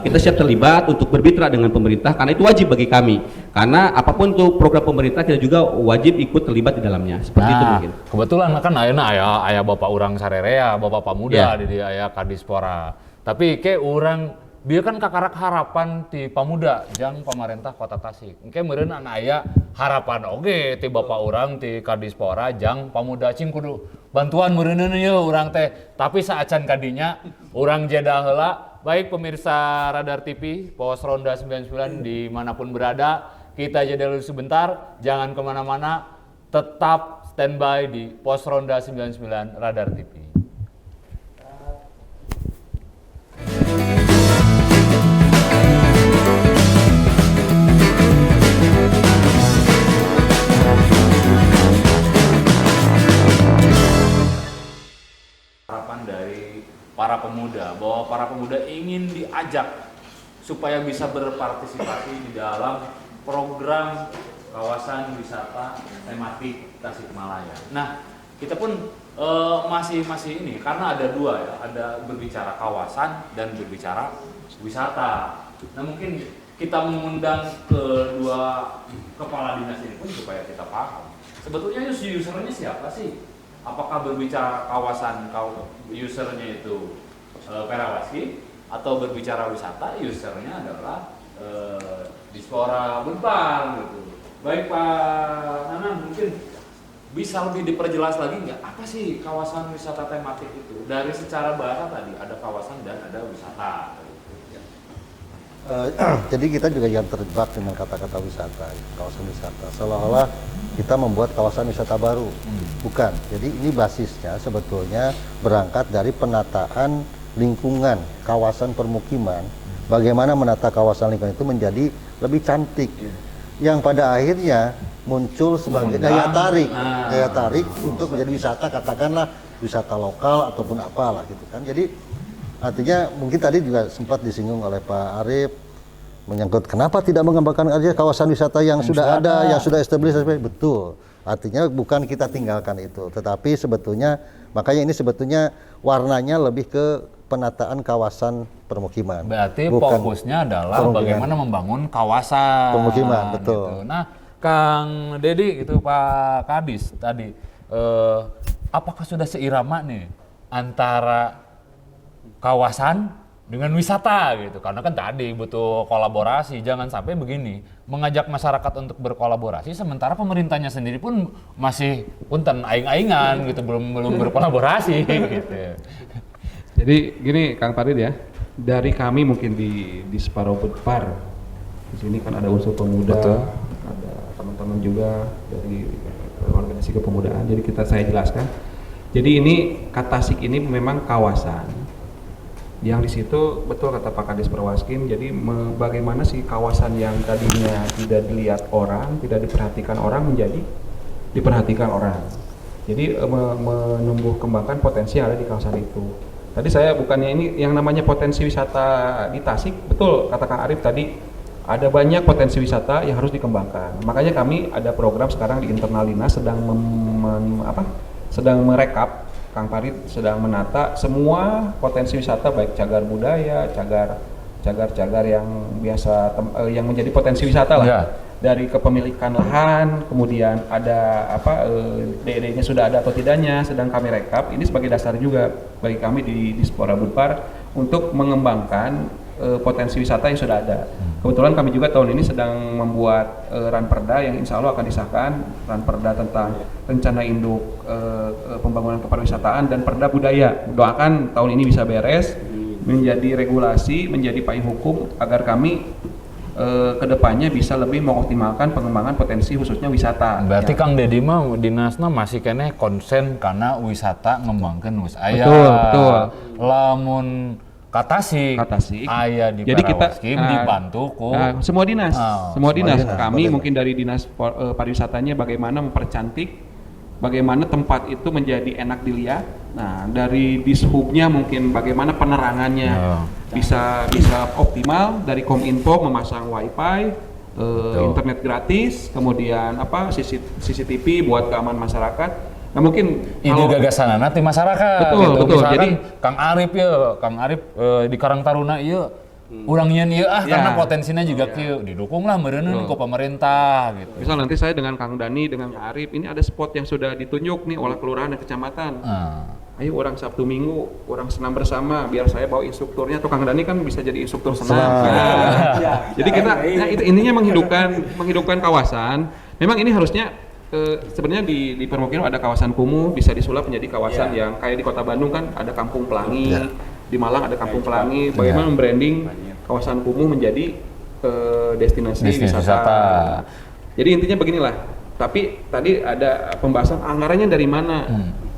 Kita siap terlibat untuk bermitra dengan pemerintah, karena itu wajib bagi kami. Karena apapun itu program pemerintah, kita juga wajib ikut terlibat di dalamnya. Seperti itu mungkin. Kebetulan kan ayah bapak orang sarerea, bapak Pamuda di ayah Kadispora. Tapi ke orang dia kan kakarak harapan ti Pamuda jang pemerintah Kota Tasik. Engke meureun aya harapan oge ti bapak urang ti Kadispora jang Pamuda cing kudu bantuan meureunneun ieu urang teh. Tapi saacan kadinya urang jeda heula. Baik pemirsa Radar TV, Pos Ronda 99 dimanapun berada, kita jeda dulu sebentar, jangan kemana-mana, tetap standby di Pos Ronda 99 Radar TV. Harapan dari para pemuda bahwa para pemuda ingin diajak supaya bisa berpartisipasi di dalam program kawasan wisata tematik Tasikmalaya. Nah, kita pun masih ini karena ada dua ya, ada berbicara kawasan dan berbicara wisata. Nah, mungkin kita mengundang kedua kepala dinas ini pun supaya kita paham sebetulnya usernya siapa sih? Apakah berbicara kawasan usernya itu Perawaski atau berbicara wisata usernya adalah Dispora Bunpar gitu. Baik Pak Nanang, mungkin bisa lebih diperjelas lagi nggak apa sih kawasan wisata tematik itu? Dari secara bahasa tadi ada kawasan dan ada wisata. Jadi kita juga jangan terjebak dengan kata-kata wisata, kawasan wisata. Seolah-olah kita membuat kawasan wisata baru, bukan. Jadi ini basisnya sebetulnya berangkat dari penataan lingkungan kawasan permukiman. Bagaimana menata kawasan lingkungan itu menjadi lebih cantik, yang pada akhirnya muncul sebagai daya tarik untuk menjadi wisata, katakanlah wisata lokal ataupun apalah gitu kan. Jadi artinya mungkin tadi juga sempat disinggung oleh Pak Arief menyangkut kenapa tidak mengembangkan aja kawasan wisata yang sudah ada, yang sudah established. Betul. Artinya bukan kita tinggalkan itu, tetapi sebetulnya makanya ini sebetulnya warnanya lebih ke penataan kawasan permukiman. Berarti fokusnya adalah bagaimana membangun kawasan permukiman, betul. Gitu. Nah, Kang Dedi itu Pak Kadis tadi, apakah sudah seirama nih antara kawasan dengan wisata gitu, karena kan tadi butuh kolaborasi. Jangan sampai begini mengajak masyarakat untuk berkolaborasi sementara pemerintahnya sendiri pun masih punten aing-aingan gitu, belum berkolaborasi gitu. Jadi gini Kang Farid ya, dari kami mungkin di Dispora Bunpar di sini kan ada unsur pemuda, ada teman-teman juga dari organisasi kepemudaan. Jadi saya jelaskan. Jadi ini Tasik ini memang kawasan yang di situ betul kata Pak Kadis Perwaskim. Jadi bagaimana sih kawasan yang tadinya tidak dilihat orang, tidak diperhatikan orang menjadi diperhatikan orang. Jadi menumbuh kembangkan potensi yang ada di kawasan itu. Tadi saya bukannya ini yang namanya potensi wisata di Tasik, betul kata Kang Arief tadi, ada banyak potensi wisata yang harus dikembangkan. Makanya kami ada program sekarang di internal dinas sedang merekap. Kang Farid sedang menata semua potensi wisata, baik cagar budaya, cagar yang biasa yang menjadi potensi wisata lah. Yeah. Dari kepemilikan lahan, kemudian ada DD-nya sudah ada atau tidaknya, sedang kami rekap. Ini sebagai dasar juga bagi kami di Dispora Bunpar untuk mengembangkan potensi wisata yang sudah ada. Kebetulan kami juga tahun ini sedang membuat ranperda yang insya Allah akan disahkan, ranperda tentang rencana induk pembangunan kepariwisataan dan perda budaya. Doakan tahun ini bisa beres, menjadi regulasi, menjadi payung hukum agar kami kedepannya bisa lebih mengoptimalkan pengembangan potensi khususnya wisata. Berarti ya. Kang Dedi mah dinasna masih kene konsen karena wisata ngembangkeun wisata. Betul. Lamun Tasik. Aya di Perawaski dibantu ku semua dinas. Semua dinas. Kami mungkin dari dinas pariwisatanya bagaimana mempercantik, bagaimana tempat itu menjadi enak dilihat. Nah, dari dishubnya mungkin bagaimana penerangannya bisa optimal, dari Kominfo memasang wifi, internet gratis, kemudian CCTV buat keamanan masyarakat. Nah mungkin ide gagasan nanti masyarakat. Betul, gitu. betul. Misalkan Jadi Kang Arif di Karang Taruna ieu urangnya ieu karena potensinya juga kieu didukung lah meureun ku pemerintah gitu. Misal nanti saya dengan Kang Dani dengan Kang Arif ini ada spot yang sudah ditunjuk nih oleh kelurahan dan kecamatan. Ayo orang Sabtu Minggu, orang senam bersama, biar saya bawa instrukturnya, atau Kang Dani kan bisa jadi instruktur senam. Jadi kita, ininya menghidupkan kawasan. Memang ini harusnya sebenarnya di permukiman ada kawasan kumuh, bisa disulap menjadi kawasan yang kayak di Kota Bandung kan ada Kampung Pelangi, di Malang ada Kampung Pelangi. Bagaimana membranding kawasan kumuh menjadi destinasi wisata. Jadi intinya beginilah. Tapi tadi ada pembahasan anggarannya dari mana?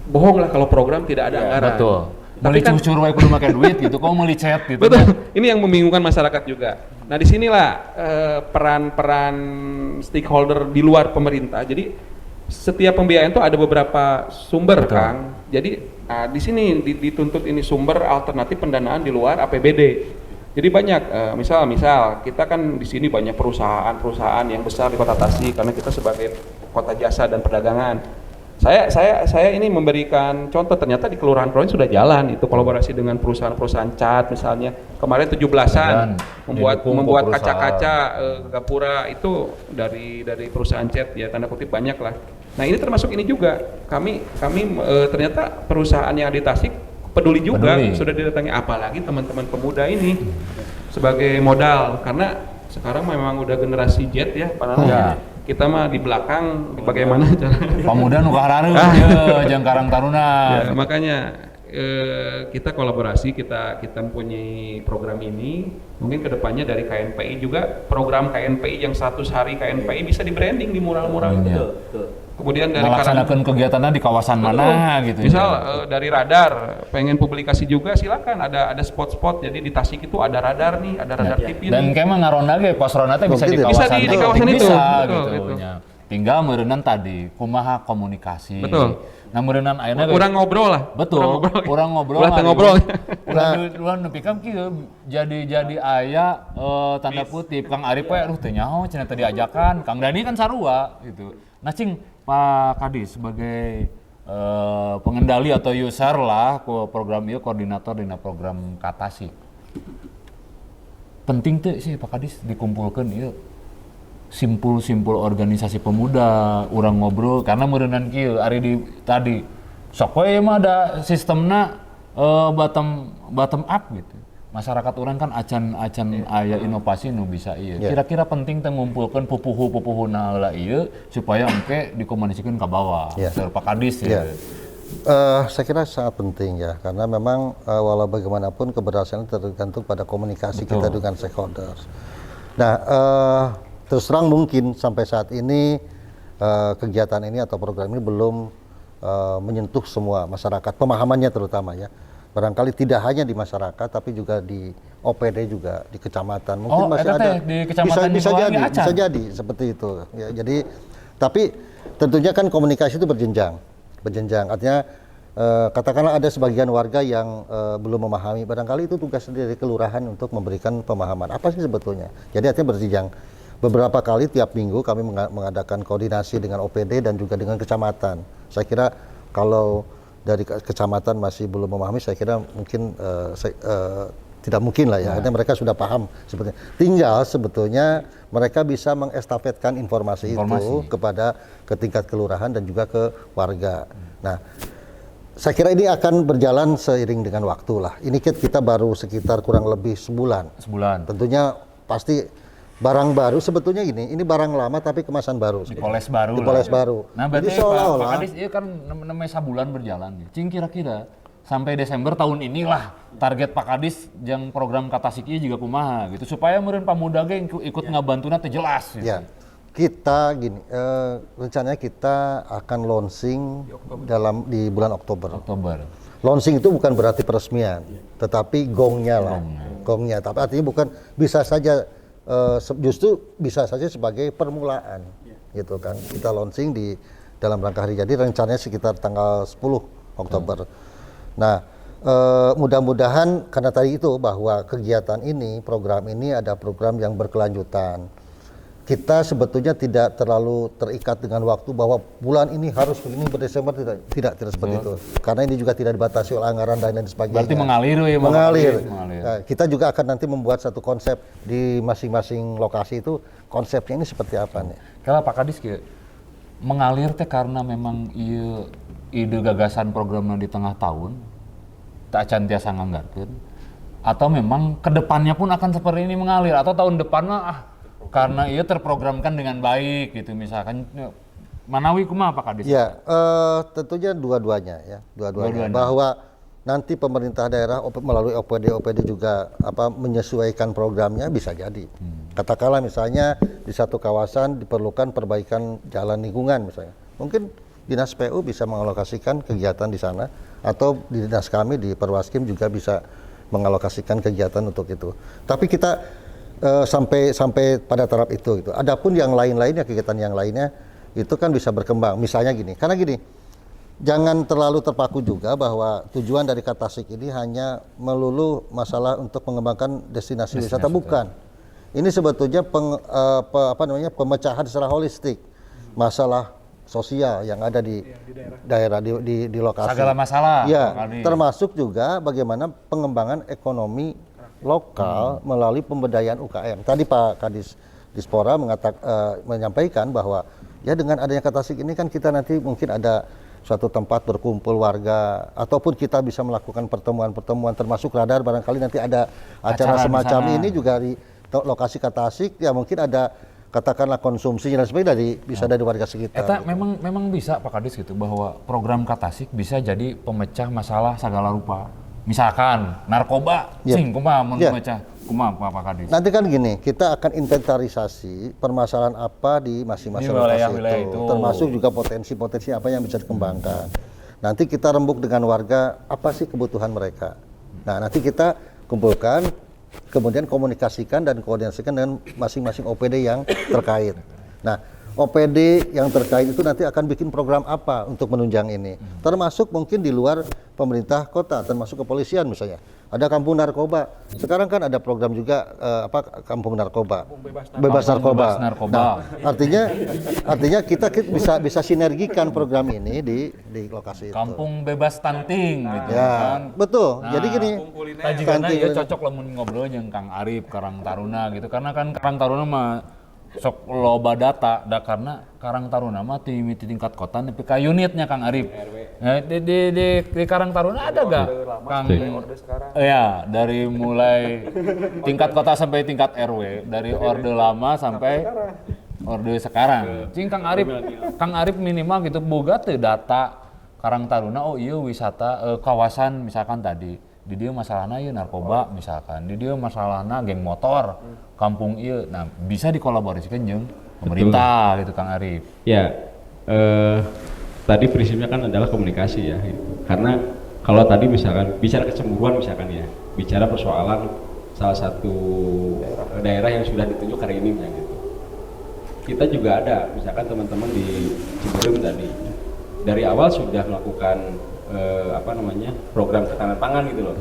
Bohong lah kalau program tidak ada anggaran. Betul. Tapi Beli kan cucur wae kudu make duit gitu, kok meuli chat gitu. betul. Ini yang membingungkan masyarakat juga. Nah, disinilah peran-peran stakeholder di luar pemerintah. Jadi setiap pembiayaan itu ada beberapa sumber, Kang. Jadi di sini dituntut ini sumber alternatif pendanaan di luar APBD. Jadi banyak, misal kita kan di sini banyak perusahaan yang besar di Kota Tasik karena kita sebagai kota jasa dan perdagangan. Saya ini memberikan contoh, ternyata di kelurahan sudah jalan itu kolaborasi dengan perusahaan-perusahaan cat misalnya. Kemarin 17-an membuat kaca-kaca gapura itu dari perusahaan cat ya, tanda kutip banyak lah. Nah, ini termasuk ini juga. Kami ternyata perusahaan yang di Tasik peduli juga, sudah didatangi, apalagi teman-teman pemuda ini sebagai modal, karena sekarang memang udah generasi Z ya, kita mah di belakang bagaimana cara Pemuda nu kahareureum jeung Karang Taruna. Ya, makanya kita kolaborasi, kita mempunyai program ini. Mungkin kedepannya dari KNPI juga program KNPI yang 100 hari KNPI bisa di branding di mural-mural itu. Kemudian dari melaksanakan kegiatannya di kawasan mana gitu. Misal dari radar, pengen publikasi juga silakan, ada spot-spot. Jadi di Tasik itu ada radar nih, ada radar TV. Dan kemah ngaronda ge pos ronda teh bisa di kawasan itu. Gitu. Tinggal meureunnan tadi kumaha komunikasi. Betul. Nah meureunnan ayeuna kurang ngobrol lah. Betul. Kurang ngobrol. Urang nepi ka kieu jadi aya tanda kutip Kang Arif we aduh teu nyaho cenah teh diajakan. Kang Dani kan sarua gitu. Nah cing Pak Kadis sebagai pengendali atau user lah program ieu, koordinator dina program Katasi. Penting teh sih Pak Kadis dikumpulkeun ieu simpul organisasi pemuda, urang ngobrol karena meureunnan kieu ari tadi sok we mah ada sistemna bottom up gitu. Masyarakat orang kan acan aya inovasi nu bisa ieu. Kira-kira penting teh ngumpulkeun pupuhu-pupuhuna heula ieu supaya engke dikomunikasikeun ka bawah. Saur Pak Kadis ya. Saya kira sangat penting ya, karena memang walau bagaimanapun keberhasilan tergantung pada komunikasi kita dengan stakeholders. Nah, terus terang mungkin sampai saat ini kegiatan ini atau program ini belum menyentuh semua masyarakat, pemahamannya terutama ya. Barangkali tidak hanya di masyarakat tapi juga di OPD juga di kecamatan mungkin masih ada di kecamatan bisa jadi seperti itu ya. Jadi tapi tentunya kan komunikasi itu berjenjang artinya katakanlah ada sebagian warga yang belum memahami, barangkali itu tugas dari kelurahan untuk memberikan pemahaman apa sih sebetulnya. Jadi artinya berjenjang. Beberapa kali tiap minggu kami mengadakan koordinasi dengan OPD dan juga dengan kecamatan. Saya kira kalau dari kecamatan masih belum memahami, saya kira mungkin tidak mungkin lah ya. Artinya mereka sudah paham sebetulnya. Tinggal sebetulnya mereka bisa mengestafetkan informasi itu ke tingkat kelurahan dan juga ke warga. Nah, saya kira ini akan berjalan seiring dengan waktu lah. Ini kita baru sekitar kurang lebih sebulan. Tentunya pasti barang baru sebetulnya ini barang lama tapi kemasan baru. Dipoles baru. Nah berarti Pak Kadis ini kan namanya sabulan berjalan. Cing kira-kira sampai Desember tahun inilah target Pak Kadis yang program Katasi ieu juga kumaha gitu supaya meureun pamuda ge ikut ngabantuna teh jelas gitu. Ya. Kita gini, rencananya kita akan launching di bulan Oktober. Launching itu bukan berarti peresmian, tetapi gongnya. Tapi artinya bukan bisa saja justru bisa saja sebagai permulaan gitu kan. Kita launching di dalam rangka hari jadi rencananya sekitar tanggal 10 Oktober. Nah, mudah-mudahan karena tadi itu bahwa kegiatan ini, program ini ada program yang berkelanjutan. kita sebetulnya tidak terlalu terikat dengan waktu bahwa bulan ini harus begini berdesember, tidak seperti itu. Karena ini juga tidak dibatasi oleh anggaran dan lain sebagainya. Berarti mengalir ya, mengalir. Nah, kita juga akan nanti membuat satu konsep di masing-masing lokasi itu, konsepnya ini seperti apa nih. Kalau Pak Kadis mengalir teh karena memang ide gagasan programnya di tengah tahun tak can tiasa nganggarkeun, atau memang kedepannya pun akan seperti ini mengalir, atau tahun depan mah karena terprogramkan dengan baik gitu misalkan. Manawi kumaha Pak Kadis? Ya, tentunya dua-duanya ya, dua-duanya. Bahwa nanti pemerintah daerah melalui OPD juga menyesuaikan programnya bisa jadi. Katakanlah misalnya di satu kawasan diperlukan perbaikan jalan lingkungan misalnya. Mungkin Dinas PU bisa mengalokasikan kegiatan di sana, atau di dinas kami di Perwaskim juga bisa mengalokasikan kegiatan untuk itu. Tapi kita sampai pada taraf itu gitu. Adapun yang lain-lainnya, kegiatan yang lainnya itu kan bisa berkembang. Misalnya gini, karena gini, jangan terlalu terpaku juga bahwa tujuan dari Katasik ini hanya melulu masalah untuk mengembangkan destinasi wisata, bukan. Ini sebetulnya pemecahan secara holistik masalah sosial yang ada di daerah di lokasi. Segala masalah. Ya, termasuk juga bagaimana pengembangan ekonomi lokal melalui pemberdayaan UKM. Tadi Pak Kadis Dispora menyampaikan bahwa ya dengan adanya Katasik ini kan kita nanti mungkin ada suatu tempat berkumpul warga, ataupun kita bisa melakukan pertemuan-pertemuan, termasuk radar barangkali nanti ada acara semacam ini juga di lokasi Katasik, ya mungkin ada katakanlah konsumsinya dan sebagainya bisa dari warga sekitar. Eta memang bisa Pak Kadis gitu, bahwa program Katasik bisa jadi pemecah masalah segala rupa. Misalkan narkoba, kumaha mun pemecah, kumaha Pak Kadis? Nanti kan gini, kita akan inventarisasi permasalahan apa di masing-masing lokasi itu, termasuk juga potensi-potensi apa yang bisa dikembangkan. Nanti kita rembuk dengan warga, apa sih kebutuhan mereka. Nah, nanti kita kumpulkan, kemudian komunikasikan dan koordinasikan dengan masing-masing OPD yang terkait. Nah, OPD yang terkait itu nanti akan bikin program apa untuk menunjang ini. Termasuk mungkin di luar pemerintah kota, termasuk kepolisian misalnya. Ada kampung narkoba. Sekarang kan ada program juga kampung narkoba. Bebas narkoba. Nah, artinya kita bisa sinergikan program ini di lokasi itu. Kampung bebas stunting gitu ya, kan. Betul. Jadi gini, tajigana ya cocok lamun ngobrol jeung Kang Arif Karang Taruna gitu. Karena kan Karang Taruna mah sok loba data, karena Karang Taruna mah di tingkat kota nepi ka unitnya Kang Arif. Nah, di Karang Taruna ada gak Kang? Ya, dari mulai tingkat kota sampai tingkat RW, dari orde lama sampai orde sekarang. Cing Kang Arif minimal gitu boga teu data Karang Taruna, oh iya wisata kawasan misalkan tadi. Di dia masalahnya ya narkoba misalkan, di dia masalahnya geng motor, kampung iya, nah bisa dikolaborasikan jeung pemerintah gitu Kang Arif. Ya, tadi prinsipnya kan adalah komunikasi ya, karena kalau tadi misalkan bicara kecemburuan misalkan ya, bicara persoalan salah satu daerah yang sudah ditunjuk hari ini gitu. Kita juga ada, misalkan teman-teman di Ciberem tadi, dari awal sudah melakukan program ketahanan pangan gitu loh,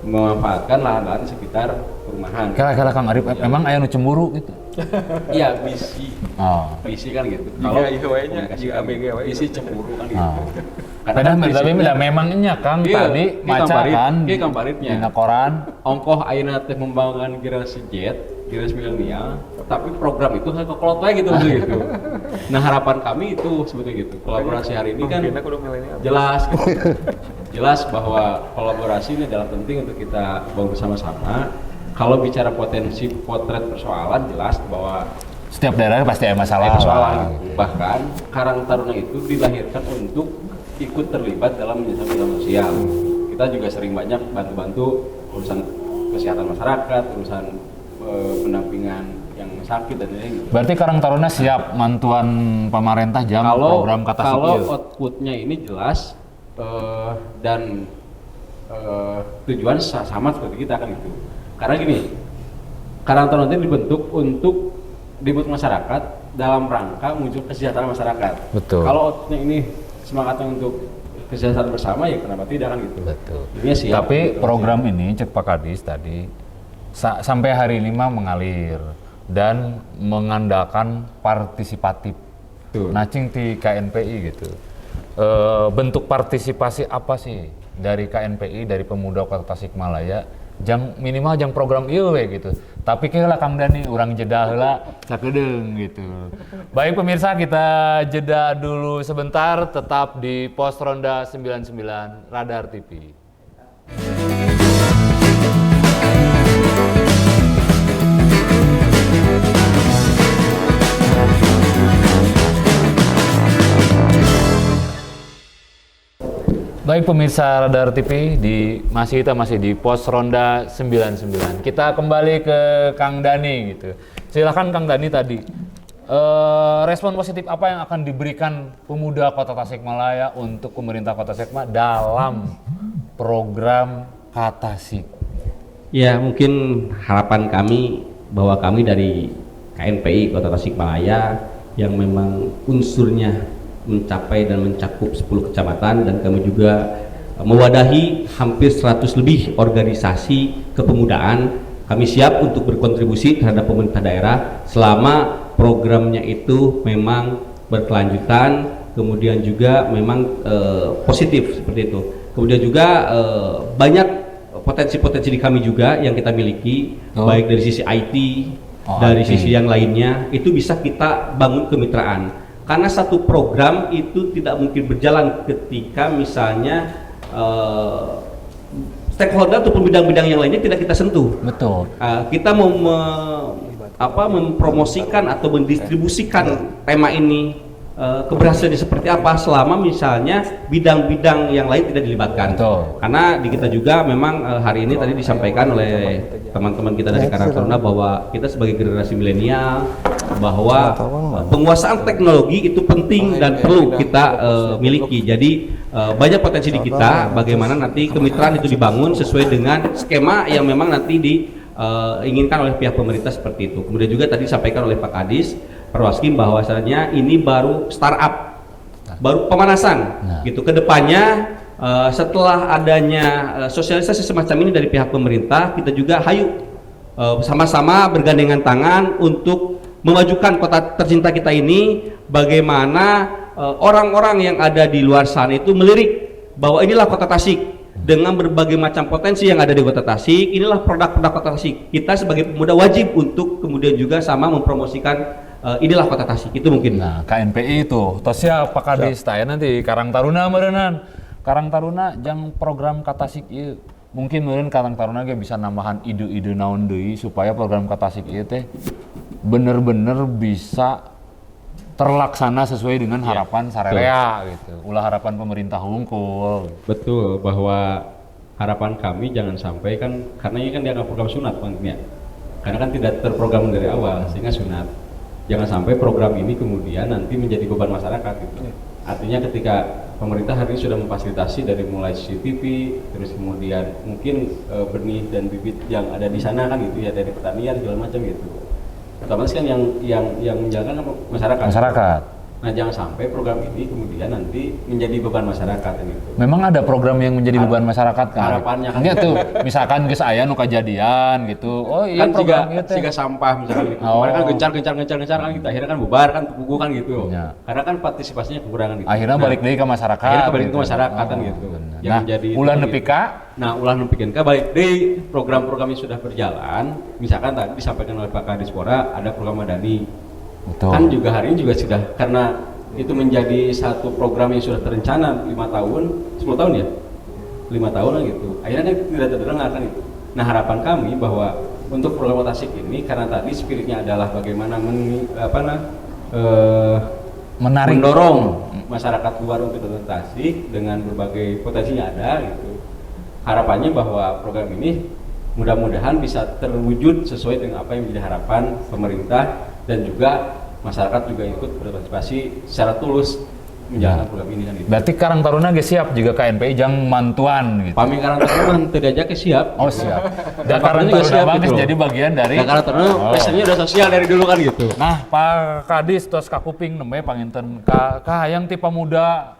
memanfaatkan lahan-lahan sekitar perumahan. Kala Kang Arif emang aya nu cemburu gitu. Iya, visi kan gitu. Kalau visi cemburu kan gitu. Tapi memangnya Kang tadi maca kan di koran ongkoh ayeuna teh membangun generasi milenial, tapi program itu ke kolot wae gitu. Nah, harapan kami itu sebetulnya gitu. Kolaborasi hari ini kan jelas gitu. Jelas bahwa kolaborasi ini adalah penting untuk kita bangun bersama-sama. Kalau bicara potensi potret persoalan, jelas bahwa setiap daerah pasti ada masalah. Gitu. Bahkan Karang Taruna itu dilahirkan untuk ikut terlibat dalam menyelesaikan sosial. Kita juga sering banyak bantu-bantu urusan kesehatan masyarakat, urusan pendampingan yang sakit dan lain-lain. Berarti Karang Taruna siap mantuan pemerintah jam program Katasik. Kalau outputnya ini jelas dan tujuan sama seperti kita kan itu. Karena gini, Karang Taruna ini dibentuk untuk masyarakat dalam rangka muncul kesejahteraan masyarakat. Betul. Kalau outputnya ini semangatnya untuk kesejahteraan bersama, ya kenapa tidak kan gitu. Betul. Siap, tapi program ini cek Pak Kadis tadi sampai hari ini mah mengalir. dan mengandalkan partisipatif. Nah, cing di KNPI gitu. Bentuk partisipasi apa sih dari KNPI, dari Pemuda Kota Tasikmalaya? Jang minimal jang program ieu we gitu. Tapi kira Kang Dani urang jeda heula sakedeung gitu. Baik pemirsa, kita jeda dulu sebentar, tetap di Pos Ronda 99 Radar TV. Baik pemirsa Radar TV, kita masih di Pos Ronda 99. Kita kembali ke Kang Dani gitu. Silakan Kang Dani tadi. Respon positif apa yang akan diberikan pemuda Kota Tasikmalaya untuk pemerintah Kota Tasikmalaya dalam program Katasik? Ya, mungkin harapan kami bahwa kami dari KNPI Kota Tasikmalaya yang memang unsurnya mencapai dan mencakup 10 kecamatan, dan kami juga mewadahi hampir 100 lebih organisasi kepemudaan. Kami siap untuk berkontribusi terhadap pemerintah daerah selama programnya itu memang berkelanjutan, kemudian juga memang positif seperti itu. Kemudian juga banyak potensi-potensi di kami juga yang kita miliki, baik dari sisi IT, dari sisi yang lainnya, itu bisa kita bangun kemitraan. Karena satu program itu tidak mungkin berjalan ketika misalnya stakeholder ataupun bidang-bidang yang lainnya tidak kita sentuh. Betul. Kita mau mempromosikan atau mendistribusikan tema ini, keberhasilannya seperti apa selama misalnya bidang-bidang yang lain tidak dilibatkan. Betul. Karena di kita juga memang hari ini tadi disampaikan oleh teman-teman kita dari Karang Taruna bahwa kita sebagai generasi milenial, bahwa penguasaan teknologi itu penting dan perlu kita miliki. Jadi banyak potensi di kita, bagaimana nanti kemitraan itu dibangun sesuai dengan skema yang memang nanti diinginkan oleh pihak pemerintah seperti itu. Kemudian juga tadi disampaikan oleh Pak Kadis Perwaskim bahwasanya ini baru startup, baru pemanasan gitu. Kedepannya setelah adanya sosialisasi semacam ini dari pihak pemerintah, kita juga sama-sama bergandengan tangan untuk memajukan kota tercinta kita ini. Bagaimana orang-orang yang ada di luar sana itu melirik bahwa inilah kota Tasik dengan berbagai macam potensi yang ada di kota Tasik, inilah produk-produk kota Tasik. Kita sebagai pemuda wajib untuk kemudian juga sama mempromosikan inilah kota Tasik. Itu mungkin. Nah, KNPI itu tosnya Pak Kadis tanya nanti Karang Taruna meureunnan. Karang Taruna jang program Katasik ieu. Mungkin meureun Karang Taruna ge bisa nambahan ide-ide naon deui supaya program Katasik ieu teh bener-bener bisa terlaksana sesuai dengan harapan Sarerea gitu. Ulah harapan pemerintah hungkul. Betul, bahwa harapan kami jangan sampai kan, karena ini kan dianggap program sunat Bang ya. Karena kan tidak terprogram dari awal sehingga sunat. Jangan sampai program ini kemudian nanti menjadi beban masyarakat gitu. Artinya ketika pemerintah hari ini sudah memfasilitasi dari mulai CCTV, terus kemudian mungkin benih dan bibit yang ada di sana kan gitu ya, dari pertanian segala macam gitu. Otomatis kan yang menjalankan masyarakat. Nah, jangan sampai program ini kemudian nanti menjadi beban masyarakat gitu. Memang ada program yang menjadi beban masyarakat kan? Harapannya kan. Iya tuh, misalkan geus aya nu kajadian gitu. Oh iya kan program ieu teh. Siga sampah misalkan gitu. Kemarin kan gencar kan gitu. Akhirnya kan bubar kan tubuh kan gitu. Ya. Karena kan partisipasinya kekurangan gitu. Akhirnya balik deui ke masyarakat. Akhirnya balik gitu. ke masyarakat kan gitu. Yang Nah, menjadi ulah gitu. nepi ka. Nah, ulah nepikeun ka balik deui program-program yang sudah berjalan. Misalkan tadi disampaikan oleh Pak Kadispora ada program Madani. Betul. Kan juga hari ini juga sudah, karena itu menjadi satu program yang sudah terencana 5 tahun, 10 tahun ya? 5 tahun lah gitu. Akhirnya kan tidak terdengar kan itu. Nah, harapan kami bahwa untuk program Tasik ini, karena tadi spiritnya adalah bagaimana Menarik. mendorong masyarakat luar untuk datang ke Tasik dengan berbagai potensinya ada gitu. Harapannya bahwa program ini mudah-mudahan bisa terwujud sesuai dengan apa yang menjadi harapan pemerintah, dan juga masyarakat juga ikut berpartisipasi secara tulus menjalankan program ini kan gitu. Berarti Karang Taruna ge siap juga KNPI jang mantuan gitu. Pami Karang Taruna teu diajak ke siap. Oh siap. Dan Karang Taruna bagus jadi bagian dari. Dan Karang Taruna biasanya udah sosial dari dulu kan gitu. Nah, Pak Kadis tos kakuping nembe panginten ka hayang ti pamuda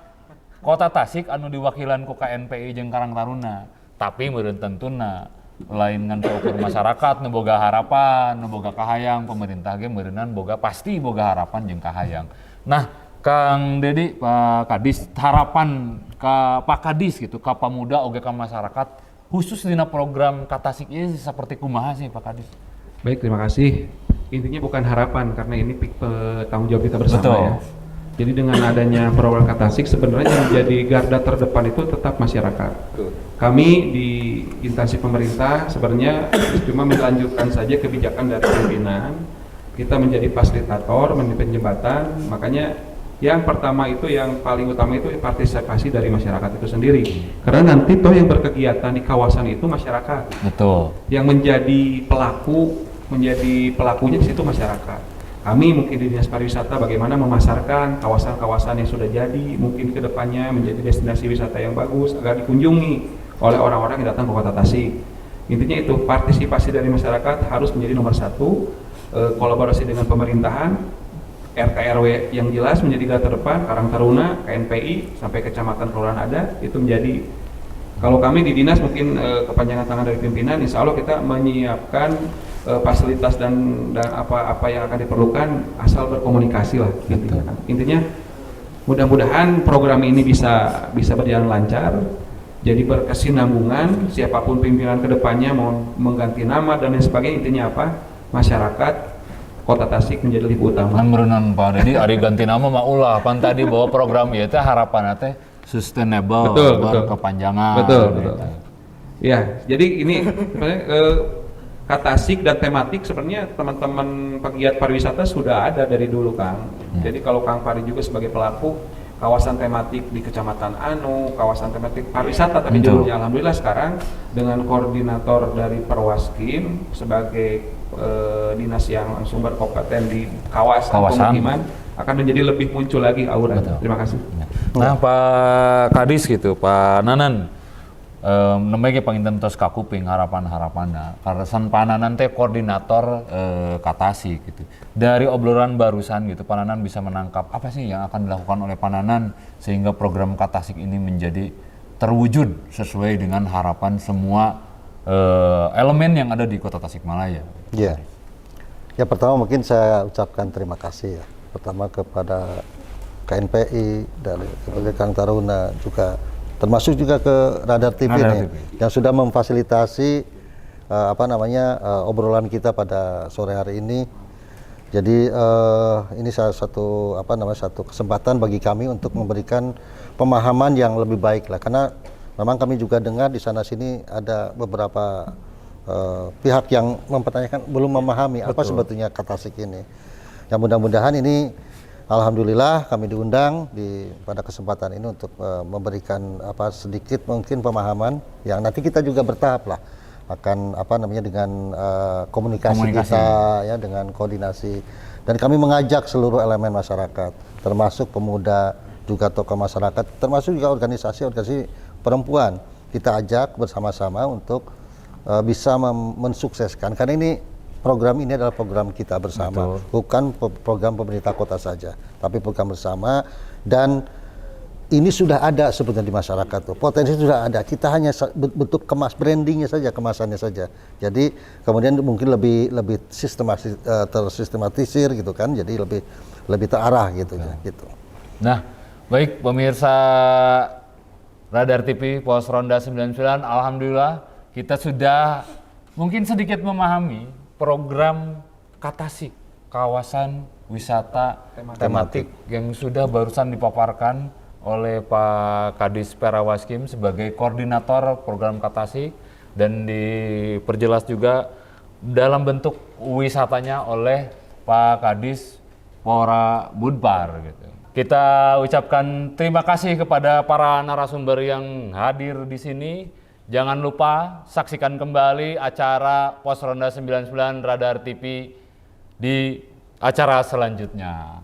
Kota Tasik anu diwakilan ku KNPI jeung Karang Taruna. Tapi meureun tentuna lain ngan ukur masyarakat nu boga harapan, nu boga kahayang, pemerintah ge meureunnan pasti boga harapan jeung kahayang. Nah, Kang Dedi, Pak Kadis, harapan ka Pak Kadis gitu, ka pamuda oge ka masyarakat khusus dina program Katasik ini seperti kumaha sih Pak Kadis? Baik, terima kasih. Intinya bukan harapan karena ini tanggung jawab kita bersama. Betul. Ya. Jadi dengan adanya program Katasik sebenarnya yang menjadi garda terdepan itu tetap masyarakat. Kami di instansi pemerintah sebenarnya cuma melanjutkan saja kebijakan dari pimpinan. Kita menjadi fasilitator, menjadi jembatan. Makanya yang pertama itu yang paling utama itu partisipasi dari masyarakat itu sendiri. Karena nanti toh yang berkegiatan di kawasan itu masyarakat. Betul. Yang menjadi pelakunya di situ masyarakat. Kami mungkin di Dinas Pariwisata bagaimana memasarkan kawasan-kawasan yang sudah jadi, mungkin ke depannya menjadi destinasi wisata yang bagus agar dikunjungi oleh orang-orang yang datang ke Kota Tasik. Intinya itu partisipasi dari masyarakat harus menjadi nomor satu, kolaborasi dengan pemerintahan, RT RW yang jelas menjadi garda terdepan, Karang Taruna, KNPI sampai kecamatan kelurahan ada, itu menjadi. Kalau kami di dinas mungkin kepanjangan tangan dari pimpinan, insya Allah kita menyiapkan fasilitas dan apa yang akan diperlukan asal berkomunikasi lah intinya. Intinya mudah-mudahan program ini bisa berjalan lancar, jadi berkesinambungan, siapapun pimpinan kedepannya mau mengganti nama dan lain sebagainya, intinya apa? Masyarakat Kota Tasik menjadi lebih utama. Berenang Pak Dedi, ari ganti nama mah ulah pan tadi bahwa program ieu teh harapanna teh sustainable, berkepanjangan. Betul. Ya, jadi ini sebenarnya Katasik dan tematik sebenarnya teman-teman pegiat pariwisata sudah ada dari dulu Kang. Jadi kalau Kang Pari juga sebagai pelaku kawasan tematik di Kecamatan Anu, kawasan tematik pariwisata, tapi dulunya alhamdulillah sekarang dengan koordinator dari Perwaskim sebagai dinas yang langsung berkompeten di kawasan pemukiman akan menjadi lebih muncul lagi aura. Terima kasih. Nah Pak Kadis gitu, Pak Nanan. Namanya panginten tos kakuping harapan-harapanna karena pananan teh koordinator Katasik gitu. Dari obrolan barusan gitu Pananan bisa menangkap apa sih yang akan dilakukan oleh Pananan sehingga program Katasik ini menjadi terwujud sesuai dengan harapan semua elemen yang ada di Kota Tasikmalaya. Iya. Ya pertama mungkin saya ucapkan terima kasih ya. Pertama kepada KNPI dari Kang Taruna juga termasuk juga ke Radar TV nih, yang sudah memfasilitasi obrolan kita pada sore hari ini. Jadi ini salah satu satu kesempatan bagi kami untuk memberikan pemahaman yang lebih baik lah, karena memang kami juga dengar di sana sini ada beberapa pihak yang mempertanyakan belum memahami apa sebetulnya Katasik ini. Yang mudah-mudahan ini alhamdulillah kami diundang pada kesempatan ini untuk memberikan sedikit mungkin pemahaman yang nanti kita juga bertahap lah akan dengan komunikasi kita ya, dengan koordinasi, dan kami mengajak seluruh elemen masyarakat termasuk pemuda, juga tokoh masyarakat, termasuk juga organisasi perempuan, kita ajak bersama-sama untuk bisa mensukseskan, karena ini program ini adalah program kita bersama. Betul. Bukan program pemerintah kota saja, tapi program bersama, dan ini sudah ada sebetulnya di masyarakat tuh. Potensi sudah ada. Kita hanya bentuk brandingnya saja, kemasannya saja. Jadi kemudian mungkin lebih tersistematisir gitu kan. Jadi lebih terarah gitu ya. Gitu. Nah, baik pemirsa Radar TV Pos Ronda 99, alhamdulillah kita sudah mungkin sedikit memahami program Katasik, kawasan wisata tematik yang sudah barusan dipaparkan oleh Pak Kadis Perawaskim sebagai koordinator program Katasik, dan diperjelas juga dalam bentuk wisatanya oleh Pak Kadis Pora Budpar gitu. Kita ucapkan terima kasih kepada para narasumber yang hadir di sini. Jangan lupa saksikan kembali acara Pos Ronda 99 Radar TV di acara selanjutnya.